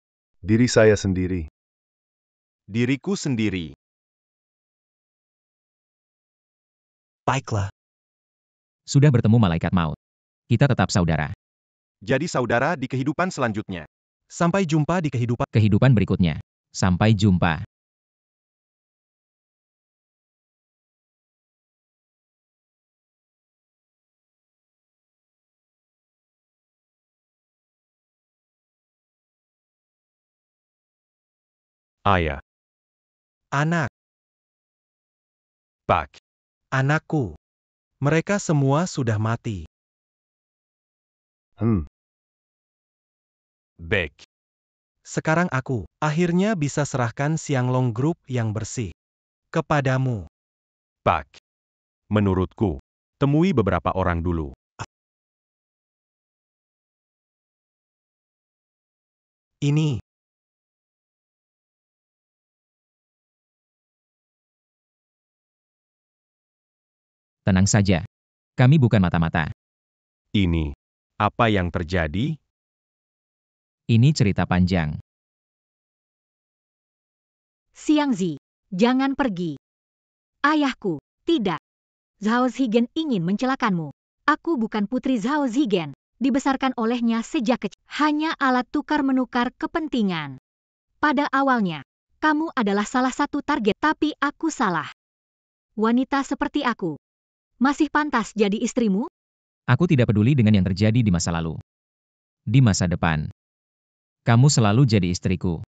[SPEAKER 7] Diri saya sendiri.
[SPEAKER 3] Diriku sendiri.
[SPEAKER 4] Baiklah.
[SPEAKER 2] Sudah bertemu malaikat maut. Kita tetap saudara.
[SPEAKER 3] Jadi saudara di kehidupan selanjutnya.
[SPEAKER 4] Sampai jumpa di
[SPEAKER 2] Kehidupan berikutnya. Sampai jumpa.
[SPEAKER 6] Ayah.
[SPEAKER 4] Anak.
[SPEAKER 6] Pak.
[SPEAKER 4] Anakku. Mereka semua sudah mati.
[SPEAKER 6] Baik.
[SPEAKER 4] Sekarang aku, akhirnya bisa serahkan Xianglong Group yang bersih. Kepadamu.
[SPEAKER 6] Pak. Menurutku, temui beberapa orang dulu.
[SPEAKER 4] Ini.
[SPEAKER 2] Tenang saja. Kami bukan mata-mata.
[SPEAKER 6] Ini. Apa yang terjadi?
[SPEAKER 2] Ini cerita panjang.
[SPEAKER 9] Xiangzi, jangan pergi. Ayahku, tidak. Zhao Zigen ingin mencelakanmu. Aku bukan putri Zhao Zigen. Dibesarkan olehnya sejak kecil. Hanya alat tukar-menukar kepentingan. Pada awalnya, kamu adalah salah satu target, tapi aku salah. Wanita seperti aku masih pantas jadi istrimu?
[SPEAKER 2] Aku tidak peduli dengan yang terjadi di masa lalu. Di masa depan. Kamu selalu jadi istriku.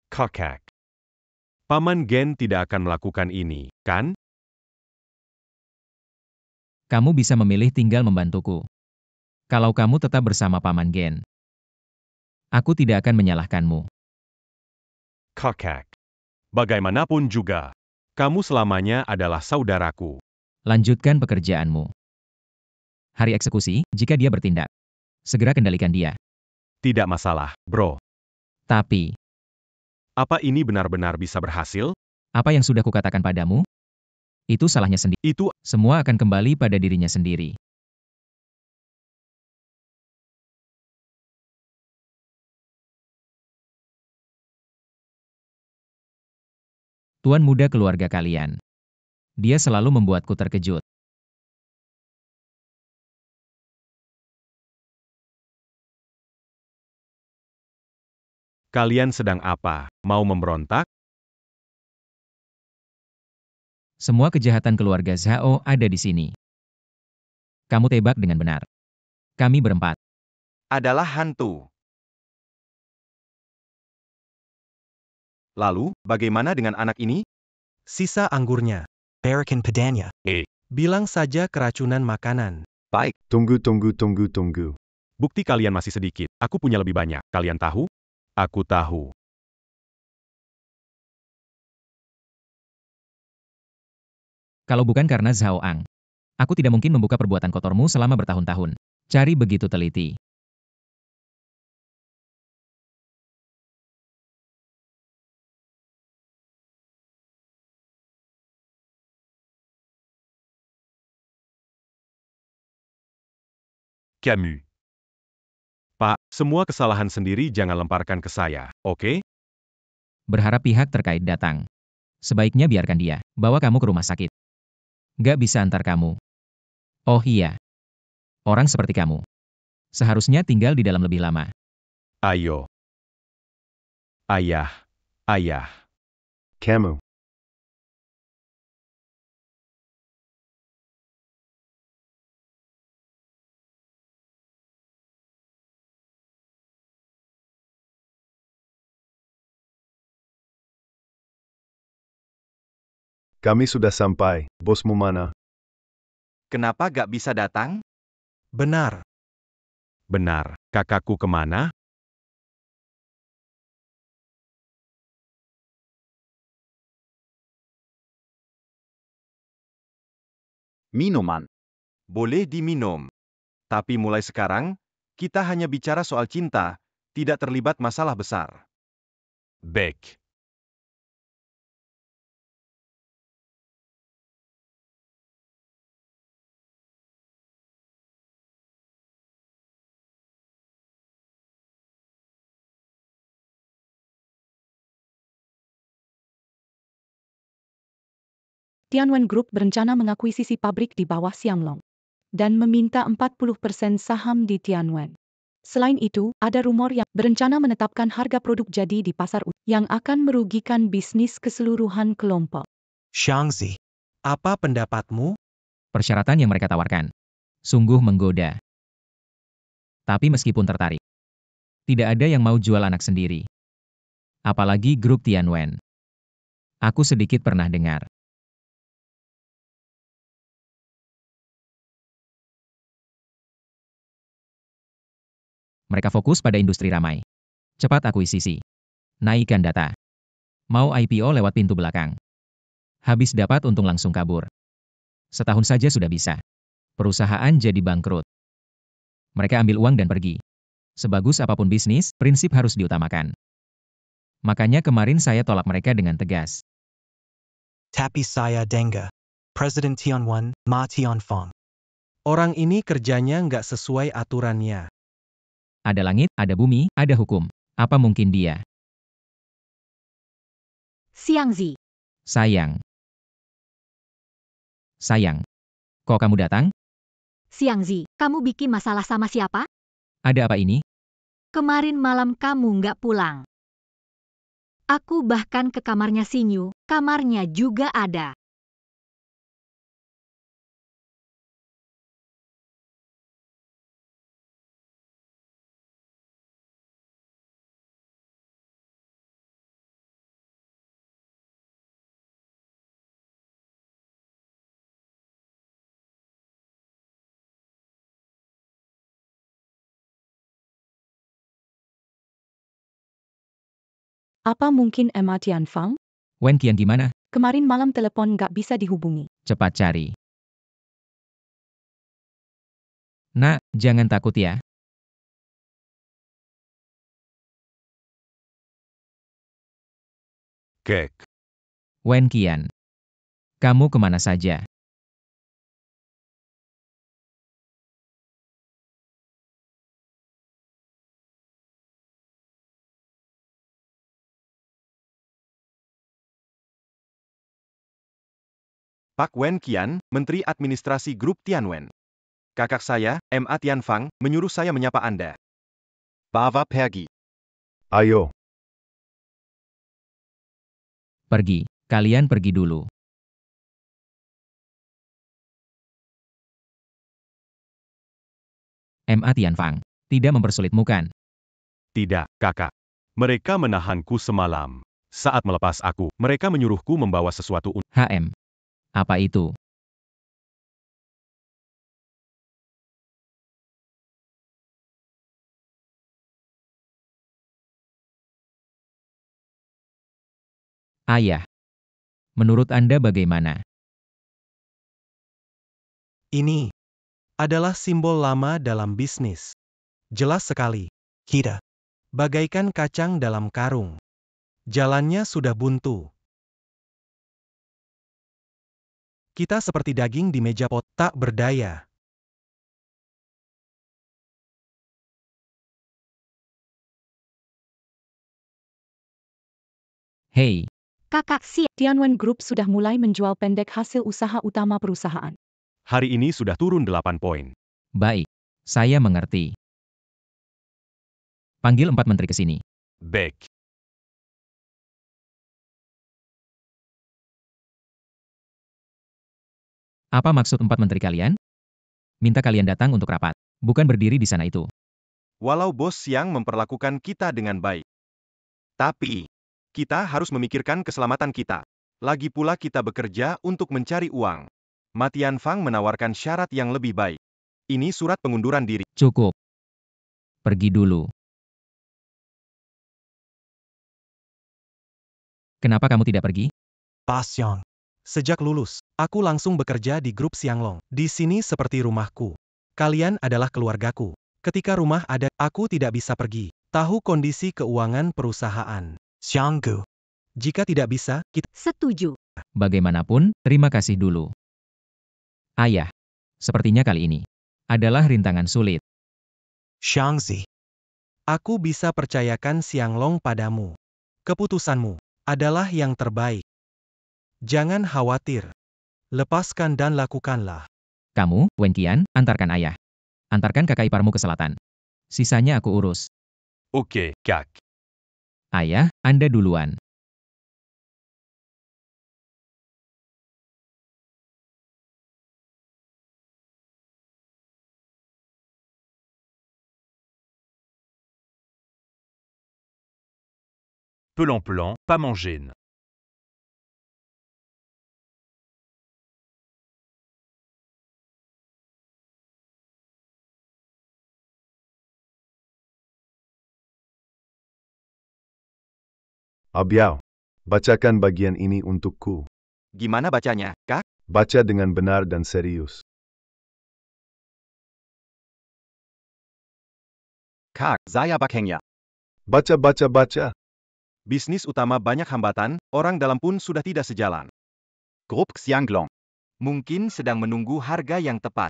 [SPEAKER 6] Kakak. Paman Gen tidak akan melakukan ini, kan?
[SPEAKER 2] Kamu bisa memilih tinggal membantuku. Kalau kamu tetap bersama Paman Gen. Aku tidak akan menyalahkanmu.
[SPEAKER 6] Kakak. Bagaimanapun juga, kamu selamanya adalah saudaraku.
[SPEAKER 2] Lanjutkan pekerjaanmu. Hari eksekusi, jika dia bertindak. Segera kendalikan dia.
[SPEAKER 6] Tidak masalah, bro.
[SPEAKER 2] Tapi,
[SPEAKER 6] Apa ini benar-benar bisa berhasil?
[SPEAKER 2] apa yang sudah kukatakan padamu? Itu salahnya sendiri.
[SPEAKER 6] Itu
[SPEAKER 2] Semua akan kembali pada dirinya sendiri. Tuan muda keluarga kalian. Dia selalu membuatku terkejut.
[SPEAKER 6] kalian sedang apa? Mau memberontak?
[SPEAKER 2] Semua kejahatan keluarga Zhao ada di sini. Kamu tebak dengan benar. Kami berempat.
[SPEAKER 3] Adalah hantu. Lalu, bagaimana dengan anak ini?
[SPEAKER 4] Sisa anggurnya.
[SPEAKER 12] Barakan padanya.
[SPEAKER 4] Bilang saja keracunan makanan.
[SPEAKER 3] Baik.
[SPEAKER 7] Tunggu.
[SPEAKER 6] Bukti kalian masih sedikit. Aku punya lebih banyak. Kalian tahu? Aku tahu.
[SPEAKER 2] Kalau bukan karena Zhao Ang, aku tidak mungkin membuka perbuatan kotormu selama bertahun-tahun. Cari begitu teliti.
[SPEAKER 6] Camus. Pak, semua kesalahan sendiri jangan lemparkan ke saya, oke?
[SPEAKER 2] Berharap pihak terkait datang. Sebaiknya biarkan dia. Bawa kamu ke rumah sakit. Gak bisa antar kamu. Oh iya. Orang seperti kamu. Seharusnya tinggal di dalam lebih lama.
[SPEAKER 6] Ayo. Ayah.
[SPEAKER 7] Kamu. Kami sudah sampai. Bosmu mana?
[SPEAKER 3] Kenapa gak bisa datang?
[SPEAKER 4] Benar.
[SPEAKER 6] Kakakku kemana?
[SPEAKER 10] Minuman.
[SPEAKER 3] Boleh diminum. Tapi mulai sekarang, kita hanya bicara soal cinta, tidak terlibat masalah besar.
[SPEAKER 6] Baik.
[SPEAKER 11] Tianwen Group berencana mengakuisisi pabrik di bawah Xianglong dan meminta 40% saham di Tianwen. Selain itu, ada rumor yang berencana menetapkan harga produk jadi di pasar yang akan merugikan bisnis keseluruhan kelompok.
[SPEAKER 12] Xiangzi.
[SPEAKER 4] Apa pendapatmu?
[SPEAKER 2] Persyaratan yang mereka tawarkan sungguh menggoda. Tapi meskipun tertarik, tidak ada yang mau jual anak sendiri. Apalagi grup Tianwen. Aku sedikit pernah dengar. Mereka fokus pada industri ramai. Cepat akuisisi. Naikkan data. Mau IPO lewat pintu belakang. Habis dapat untung langsung kabur. Setahun saja sudah bisa. Perusahaan jadi bangkrut. Mereka ambil uang dan pergi. Sebagus apapun bisnis, prinsip harus diutamakan. Makanya kemarin saya tolak mereka dengan tegas.
[SPEAKER 12] Tapi saya dengar. Presiden Tianwen, Ma Tianfeng.
[SPEAKER 4] Orang ini kerjanya nggak sesuai aturannya.
[SPEAKER 2] Ada langit, ada bumi, ada hukum. Apa mungkin dia?
[SPEAKER 9] Xiangzi.
[SPEAKER 2] Sayang. Kok kamu datang?
[SPEAKER 9] Xiangzi, kamu bikin masalah sama siapa?
[SPEAKER 2] Ada apa ini?
[SPEAKER 9] Kemarin malam kamu nggak pulang. Aku bahkan ke kamarnya Xinyu, kamarnya juga ada.
[SPEAKER 11] Apa mungkin Emma Tianfeng?
[SPEAKER 2] Wen Qian gimana?
[SPEAKER 11] Kemarin malam telepon nggak bisa dihubungi.
[SPEAKER 2] Cepat cari. Nak, jangan takut ya.
[SPEAKER 6] Kek.
[SPEAKER 2] Wen Qian. Kamu kemana saja?
[SPEAKER 3] Pak Wen Qian, Menteri Administrasi Grup Tianwen. Kakak saya, M.A. Tianfang, menyuruh saya menyapa Anda.
[SPEAKER 10] Bawa pergi.
[SPEAKER 7] Ayo.
[SPEAKER 2] Pergi. Kalian pergi dulu. MA Tianfang. Tidak mempersulitmu kan?
[SPEAKER 6] Tidak, kakak. Mereka menahanku semalam. Saat melepas aku, mereka menyuruhku membawa sesuatu untuk
[SPEAKER 2] HM. Apa itu? Ayah. Menurut Anda bagaimana?
[SPEAKER 4] Ini adalah simbol lama dalam bisnis. Jelas sekali.
[SPEAKER 12] Kita.
[SPEAKER 4] Bagaikan kacang dalam karung. Jalannya sudah buntu. Kita seperti daging di meja pot, tak berdaya.
[SPEAKER 2] Hei,
[SPEAKER 9] Kakak siap.
[SPEAKER 11] Tianwen Group sudah mulai menjual pendek hasil usaha utama perusahaan.
[SPEAKER 6] hari ini sudah turun 8 poin.
[SPEAKER 2] baik. Saya mengerti. Panggil 4 menteri ke sini.
[SPEAKER 6] Baik.
[SPEAKER 2] Apa maksud 4 menteri kalian? Minta kalian datang untuk rapat. Bukan berdiri di sana itu.
[SPEAKER 3] Walau bos Xiang memperlakukan kita dengan baik. Tapi, kita harus memikirkan keselamatan kita. Lagi pula kita bekerja untuk mencari uang. Ma Tianfang menawarkan syarat yang lebih baik. Ini surat pengunduran diri.
[SPEAKER 2] Cukup. Pergi dulu. Kenapa kamu tidak pergi?
[SPEAKER 12] Ba Xiang.
[SPEAKER 4] Sejak lulus, aku langsung bekerja di grup Xianglong. Di sini seperti rumahku. Kalian adalah keluargaku. Ketika rumah ada, aku tidak bisa pergi. Tahu kondisi keuangan perusahaan.
[SPEAKER 12] Xianggu.
[SPEAKER 4] Jika tidak bisa, kita
[SPEAKER 9] Setuju.
[SPEAKER 2] Bagaimanapun, terima kasih dulu. Ayah. Sepertinya kali ini adalah rintangan sulit.
[SPEAKER 12] Xiangzi.
[SPEAKER 4] Aku bisa percayakan Xianglong padamu. Keputusanmu adalah yang terbaik. Jangan khawatir. Lepaskan dan lakukanlah.
[SPEAKER 2] Kamu, Wen Qian, antarkan ayah. Antarkan kakak iparmu ke selatan. Sisanya aku urus.
[SPEAKER 6] Oke, Kak.
[SPEAKER 2] Ayah, Anda duluan.
[SPEAKER 6] Pelan-pelan, pas manger.
[SPEAKER 7] Abiao. Bacakan bagian ini untukku.
[SPEAKER 3] Gimana bacanya, Kak?
[SPEAKER 7] Baca dengan benar dan serius.
[SPEAKER 10] Kak, saya bakengnya.
[SPEAKER 7] Baca, baca, baca.
[SPEAKER 3] Bisnis utama banyak hambatan, orang dalam pun sudah tidak sejalan.
[SPEAKER 10] Grup Xianglong.
[SPEAKER 3] Mungkin sedang menunggu harga yang tepat.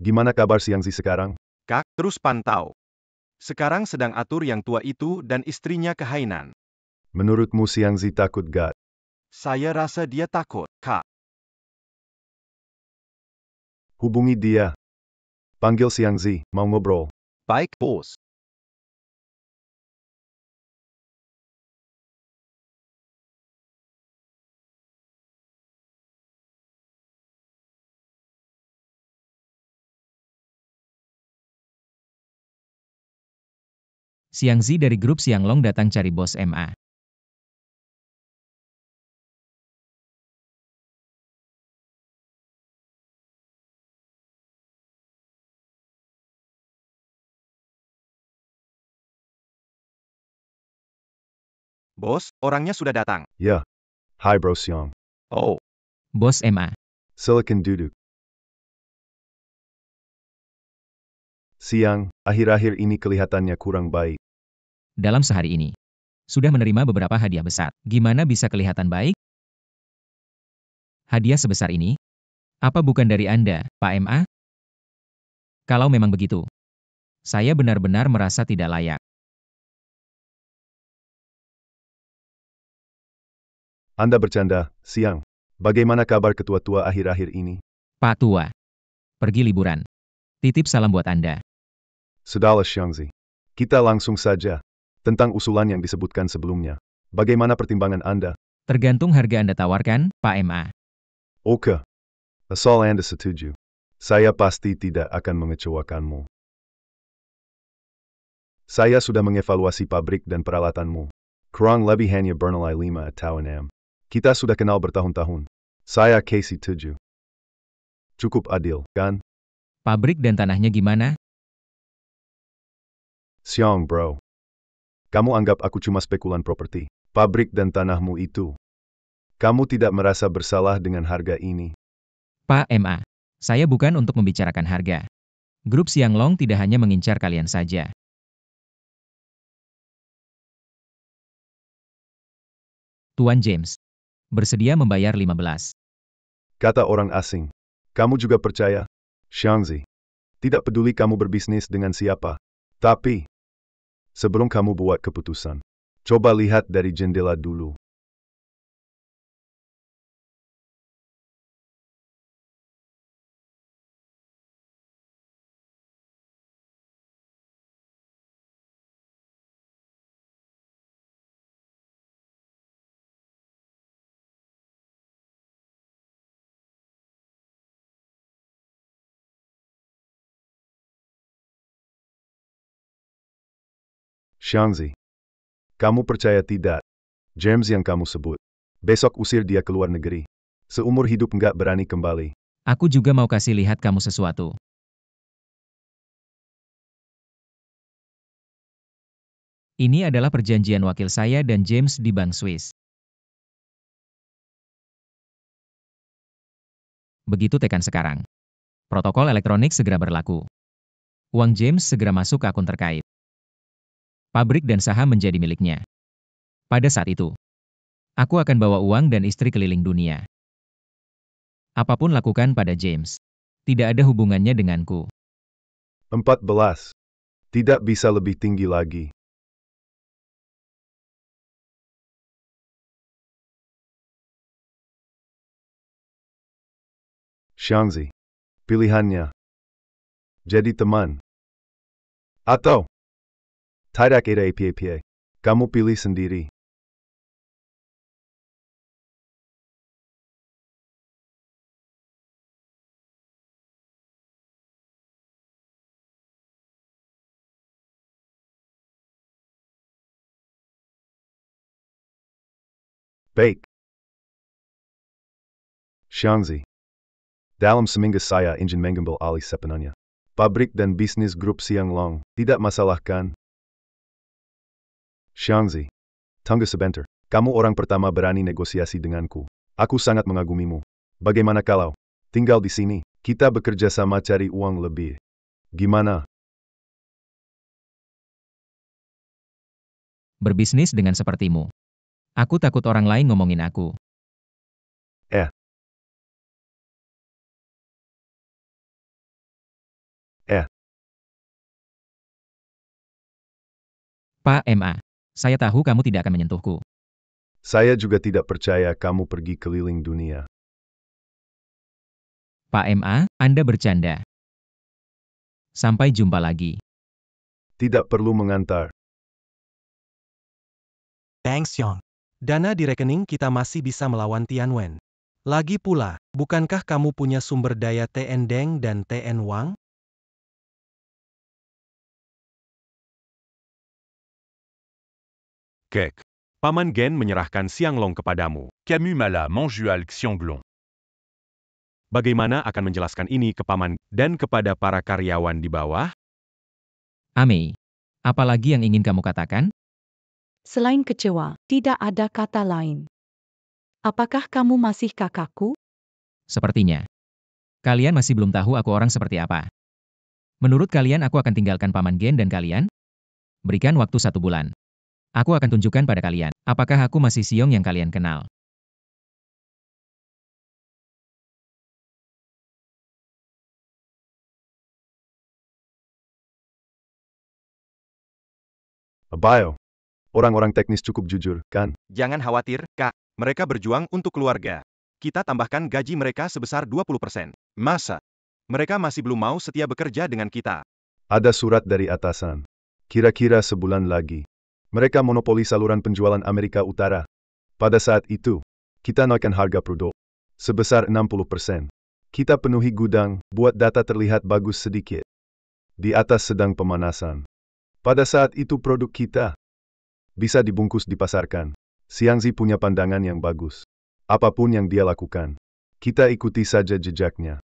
[SPEAKER 7] Gimana kabar Xiangzi sekarang?
[SPEAKER 3] Kak, terus pantau. Sekarang sedang atur yang tua itu dan istrinya ke Hainan.
[SPEAKER 7] Menurutmu Xiangzi takut gak?
[SPEAKER 3] Saya rasa dia takut, Kak.
[SPEAKER 7] Hubungi dia. Panggil Xiangzi, mau ngobrol.
[SPEAKER 10] Baik, bos.
[SPEAKER 2] Xiangzi dari grup Xianglong datang cari bos MA.
[SPEAKER 3] Bos, orangnya sudah datang.
[SPEAKER 7] Ya. Hai Bro Xiang.
[SPEAKER 10] Oh,
[SPEAKER 2] Bos MA.
[SPEAKER 7] Silakan duduk. Xiang, akhir-akhir ini kelihatannya kurang baik.
[SPEAKER 2] Dalam sehari ini. Sudah menerima beberapa hadiah besar. Gimana bisa kelihatan baik? Hadiah sebesar ini? Apa bukan dari Anda, Pak MA? Kalau memang begitu. Saya benar-benar merasa tidak layak.
[SPEAKER 7] Anda bercanda, Xiang. Bagaimana kabar ketua tua akhir-akhir ini?
[SPEAKER 2] Pak Tua. Pergi liburan. Titip salam buat Anda.
[SPEAKER 7] Sudahlah Xiangzi. Kita langsung saja. Tentang usulan yang disebutkan sebelumnya. Bagaimana pertimbangan Anda?
[SPEAKER 2] Tergantung harga Anda tawarkan, Pak MA.
[SPEAKER 7] Oke. Asal Anda setuju. Saya pasti tidak akan mengecewakanmu. Saya sudah mengevaluasi pabrik dan peralatanmu. Kurang lebih hanya bernilai 5 atau 6. Kita sudah kenal bertahun-tahun. Saya kasih 7. Cukup adil, kan?
[SPEAKER 2] Pabrik dan tanahnya gimana?
[SPEAKER 7] Siang, bro. Kamu anggap aku cuma spekulan properti. Pabrik dan tanahmu itu. Kamu tidak merasa bersalah dengan harga ini?
[SPEAKER 2] Pak MA, saya bukan untuk membicarakan harga. Grup Xianglong tidak hanya mengincar kalian saja. Tuan James, bersedia membayar 15.
[SPEAKER 7] Kata orang asing. Kamu juga percaya? Xiangzi. Tidak peduli kamu berbisnis dengan siapa. Tapi, sebelum kamu buat keputusan, coba lihat dari jendela dulu. Xiangzi. Kamu percaya tidak? James yang kamu sebut. Besok usir dia ke luar negeri. Seumur hidup nggak berani kembali.
[SPEAKER 2] Aku juga mau kasih lihat kamu sesuatu. Ini adalah perjanjian wakil saya dan James di Bank Swiss. Begitu tekan sekarang. Protokol elektronik segera berlaku. Uang James segera masuk ke akun terkait. Pabrik dan saham menjadi miliknya. Pada saat itu, aku akan bawa uang dan istri keliling dunia. Apapun lakukan pada James, tidak ada hubungannya denganku.
[SPEAKER 7] 14. Tidak bisa lebih tinggi lagi. Xiangzi. Pilihannya. Jadi teman. Atau tidak ada apa-apa. Kamu pilih sendiri. Baik. Xiangzi. Dalam seminggu saya ingin mengambil alih sepenuhnya. Pabrik dan bisnis grup Xianglong, tidak masalah kan? Xiangzi. Tunggu sebentar. Kamu orang pertama berani negosiasi denganku. Aku sangat mengagumimu. Bagaimana kalau tinggal di sini, kita bekerja sama cari uang lebih. Gimana?
[SPEAKER 2] Berbisnis dengan sepertimu. Aku takut orang lain ngomongin aku. Pak MA, saya tahu kamu tidak akan menyentuhku.
[SPEAKER 7] Saya juga tidak percaya kamu pergi keliling dunia.
[SPEAKER 2] Pak MA, Anda bercanda. Sampai jumpa lagi.
[SPEAKER 7] Tidak perlu mengantar.
[SPEAKER 4] Bang Xiong. Dana di rekening kita masih bisa melawan Tianwen. Lagi pula, bukankah kamu punya sumber daya TN Deng dan TN Wang?
[SPEAKER 6] Kek. Paman Gen menyerahkan Xianglong kepadamu.
[SPEAKER 1] Camus m'a menjual Xianglong.
[SPEAKER 6] Bagaimana akan menjelaskan ini ke paman dan kepada para karyawan di bawah?
[SPEAKER 2] Amei, apalagi yang ingin kamu katakan?
[SPEAKER 11] Selain kecewa, tidak ada kata lain. Apakah kamu masih kakakku?
[SPEAKER 2] Sepertinya. Kalian masih belum tahu aku orang seperti apa. Menurut kalian aku akan tinggalkan Paman Gen dan kalian? Berikan waktu 1 bulan. Aku akan tunjukkan pada kalian, apakah aku masih Xiong yang kalian kenal.
[SPEAKER 7] Abayo. Orang-orang teknis cukup jujur, kan?
[SPEAKER 3] Jangan khawatir, Kak. Mereka berjuang untuk keluarga. Kita tambahkan gaji mereka sebesar 20%. Masa? Mereka masih belum mau setia bekerja dengan kita.
[SPEAKER 7] Ada surat dari atasan. Kira-kira sebulan lagi. Mereka monopoli saluran penjualan Amerika Utara. Pada saat itu, kita naikkan harga produk sebesar 60%. Kita penuhi gudang, buat data terlihat bagus sedikit. Di atas sedang pemanasan. Pada saat itu produk kita bisa dibungkus dipasarkan. Xiangzi punya pandangan yang bagus. Apapun yang dia lakukan, kita ikuti saja jejaknya.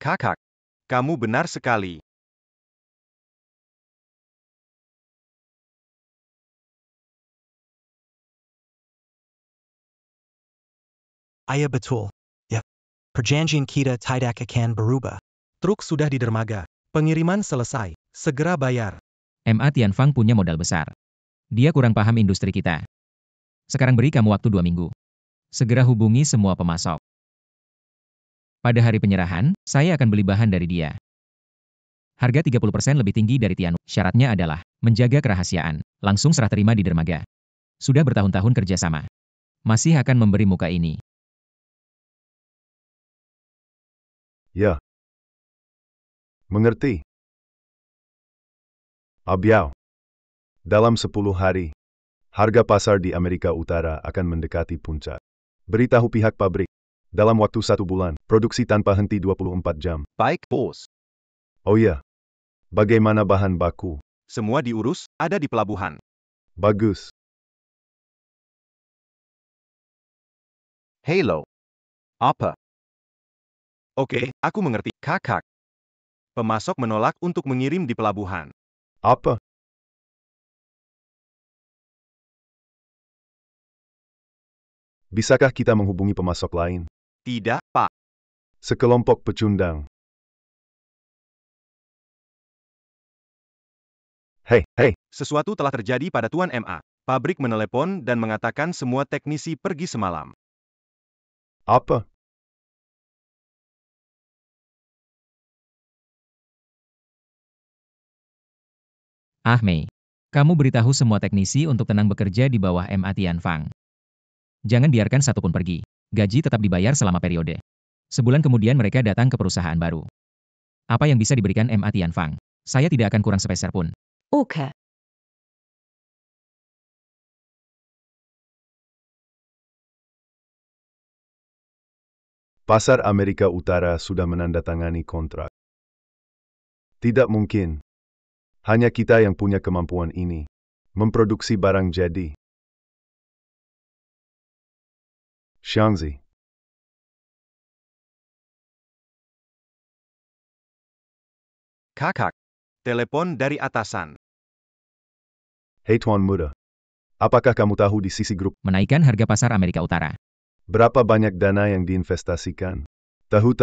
[SPEAKER 3] Kakak, kamu benar sekali.
[SPEAKER 12] Ayah betul. Ya. Perjanjian kita tidak akan berubah.
[SPEAKER 4] Truk sudah di dermaga. Pengiriman selesai. Segera bayar.
[SPEAKER 2] MA Tianfang punya modal besar. Dia kurang paham industri kita. Sekarang beri kamu waktu 2 minggu. Segera hubungi semua pemasok. Pada hari penyerahan, saya akan beli bahan dari dia. Harga 30% lebih tinggi dari Tianwan. Syaratnya adalah menjaga kerahasiaan. Langsung serah terima di dermaga. Sudah bertahun-tahun kerjasama. Masih akan memberi muka ini.
[SPEAKER 7] Ya. Mengerti. Abiao. Dalam 10 hari, harga pasar di Amerika Utara akan mendekati puncak. Beritahu pihak pabrik. Dalam waktu 1 bulan, produksi tanpa henti 24 jam.
[SPEAKER 3] Baik, bos.
[SPEAKER 7] Oh iya. Bagaimana bahan baku?
[SPEAKER 3] Semua diurus, ada di pelabuhan.
[SPEAKER 7] Bagus.
[SPEAKER 10] Halo. Apa?
[SPEAKER 3] Oke, aku mengerti. Kakak. Pemasok menolak untuk mengirim di pelabuhan.
[SPEAKER 7] Apa? Bisakah kita menghubungi pemasok lain?
[SPEAKER 3] Tidak, Pak.
[SPEAKER 7] Sekelompok pecundang. Hei.
[SPEAKER 3] Sesuatu telah terjadi pada Tuan MA. Pabrik menelepon dan mengatakan semua teknisi pergi semalam.
[SPEAKER 7] Apa?
[SPEAKER 2] Mei. Kamu beritahu semua teknisi untuk tenang bekerja di bawah MA Tianfang. Jangan biarkan satupun pergi. Gaji tetap dibayar selama periode. Sebulan kemudian mereka datang ke perusahaan baru. Apa yang bisa diberikan MA Tianfang? Saya tidak akan kurang sepeser pun.
[SPEAKER 8] Oke.
[SPEAKER 7] Pasar Amerika Utara sudah menandatangani kontrak. Tidak mungkin. Hanya kita yang punya kemampuan ini. Memproduksi barang jadi. Xiangzi.
[SPEAKER 3] Kakak. Telepon dari atasan.
[SPEAKER 7] Hei Tuan Muda. Apakah kamu tahu di sisi grup
[SPEAKER 2] Menaikkan harga pasar Amerika Utara.
[SPEAKER 7] berapa banyak dana yang diinvestasikan? Tahu.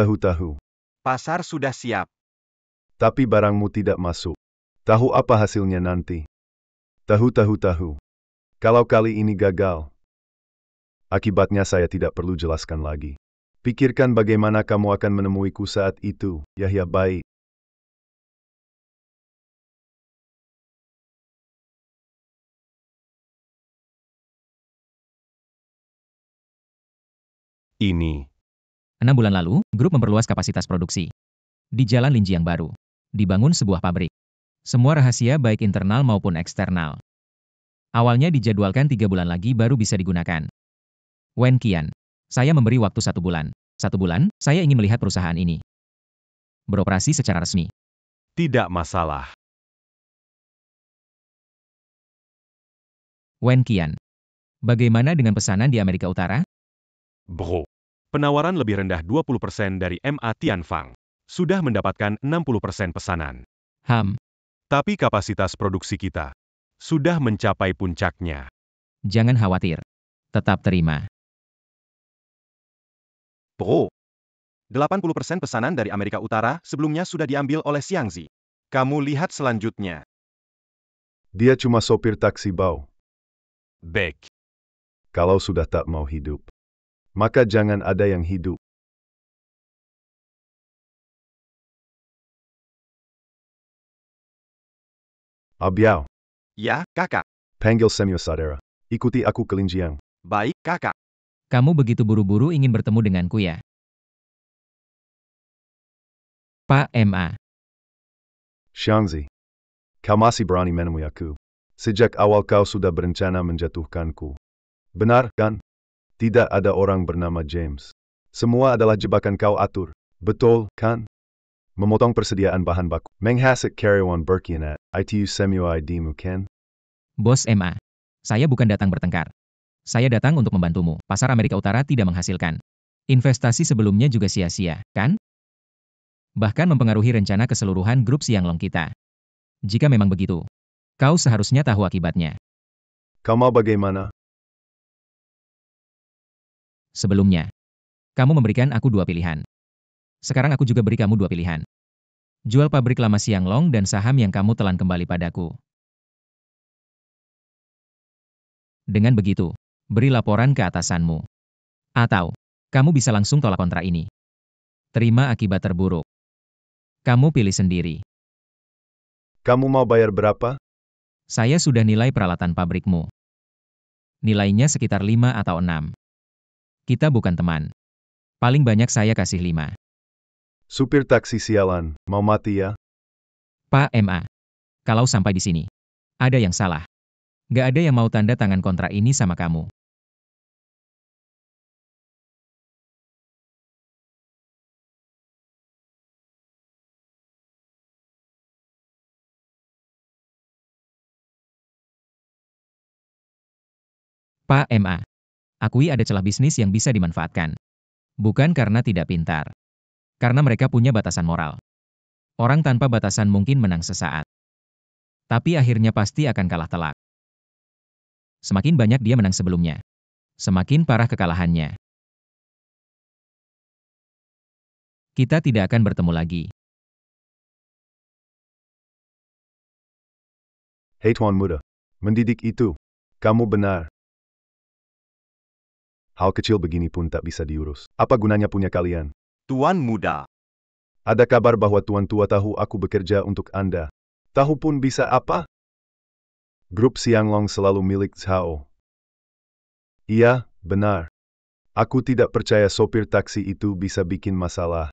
[SPEAKER 3] Pasar sudah siap.
[SPEAKER 7] Tapi barangmu tidak masuk. Tahu apa hasilnya nanti? Tahu. Kalau kali ini gagal, akibatnya saya tidak perlu jelaskan lagi. Pikirkan bagaimana kamu akan menemuiku saat itu, Yahya baik.
[SPEAKER 6] Ini.
[SPEAKER 2] 6 bulan lalu, grup memperluas kapasitas produksi. Di Jalan Linjiang baru. Dibangun sebuah pabrik. Semua rahasia baik internal maupun eksternal. Awalnya dijadwalkan 3 bulan lagi baru bisa digunakan. Wen Qian. Saya memberi waktu 1 bulan. 1 bulan, saya ingin melihat perusahaan ini beroperasi secara resmi.
[SPEAKER 6] Tidak masalah.
[SPEAKER 2] Wen Qian. Bagaimana dengan pesanan di Amerika Utara?
[SPEAKER 6] Bro. Penawaran lebih rendah 20% dari MA Tianfang. Sudah mendapatkan 60% pesanan. Tapi kapasitas produksi kita sudah mencapai puncaknya.
[SPEAKER 2] Jangan khawatir. Tetap terima.
[SPEAKER 3] Bro. 80% pesanan dari Amerika Utara sebelumnya sudah diambil oleh Xiangzi. Kamu lihat selanjutnya.
[SPEAKER 7] Dia cuma sopir taksi bau.
[SPEAKER 6] Baik.
[SPEAKER 7] Kalau sudah tak mau hidup, maka jangan ada yang hidup. Abiao.
[SPEAKER 3] Ya, kakak.
[SPEAKER 7] Panggil semua saudara. Ikuti aku ke Linjiang.
[SPEAKER 3] Baik, kakak.
[SPEAKER 2] Kamu begitu buru-buru ingin bertemu denganku ya? Pak MA.
[SPEAKER 7] Xiangzi. Kau masih berani menemui aku. Sejak awal kau sudah berencana menjatuhkanku. Benar, kan? Tidak ada orang bernama James. Semua adalah jebakan kau atur. Betul, kan? memotong persediaan bahan baku, menghasik karyawan berkhianat, itu semua ID-mu kan?
[SPEAKER 2] Bos MA. Saya bukan datang bertengkar. Saya datang untuk membantumu. Pasar Amerika Utara tidak menghasilkan. Investasi sebelumnya juga sia-sia, kan? Bahkan mempengaruhi rencana keseluruhan grup Xianglong kita. Jika memang begitu, kau seharusnya tahu akibatnya.
[SPEAKER 7] Kau mau bagaimana?
[SPEAKER 2] Sebelumnya, kamu memberikan aku 2 pilihan. Sekarang aku juga beri kamu 2 pilihan. Jual pabrik lama Xianglong dan saham yang kamu telan kembali padaku. Dengan begitu, beri laporan ke atasanmu. Atau, kamu bisa langsung tolak kontrak ini. Terima akibat terburuk. Kamu pilih sendiri.
[SPEAKER 7] Kamu mau bayar berapa?
[SPEAKER 2] Saya sudah nilai peralatan pabrikmu. Nilainya sekitar 5 atau 6. Kita bukan teman. Paling banyak saya kasih 5.
[SPEAKER 7] Supir taksi sialan, mau mati ya?
[SPEAKER 2] Pak MA. Kalau sampai di sini, ada yang salah. Gak ada yang mau tanda tangan kontrak ini sama kamu. Pak MA. Akui ada celah bisnis yang bisa dimanfaatkan. Bukan karena tidak pintar. Karena mereka punya batasan moral. Orang tanpa batasan mungkin menang sesaat. Tapi akhirnya pasti akan kalah telak. Semakin banyak dia menang sebelumnya, semakin parah kekalahannya. Kita tidak akan bertemu lagi.
[SPEAKER 7] Hei tuan muda, mendidik itu, kamu benar. Hal kecil begini pun tak bisa diurus. Apa gunanya punya kalian?
[SPEAKER 3] Tuan muda.
[SPEAKER 7] Ada kabar bahwa tuan tua tahu aku bekerja untuk Anda. Tahu pun bisa apa? Grup Xianglong selalu milik Zhao. Iya, benar. Aku tidak percaya sopir taksi itu bisa bikin masalah.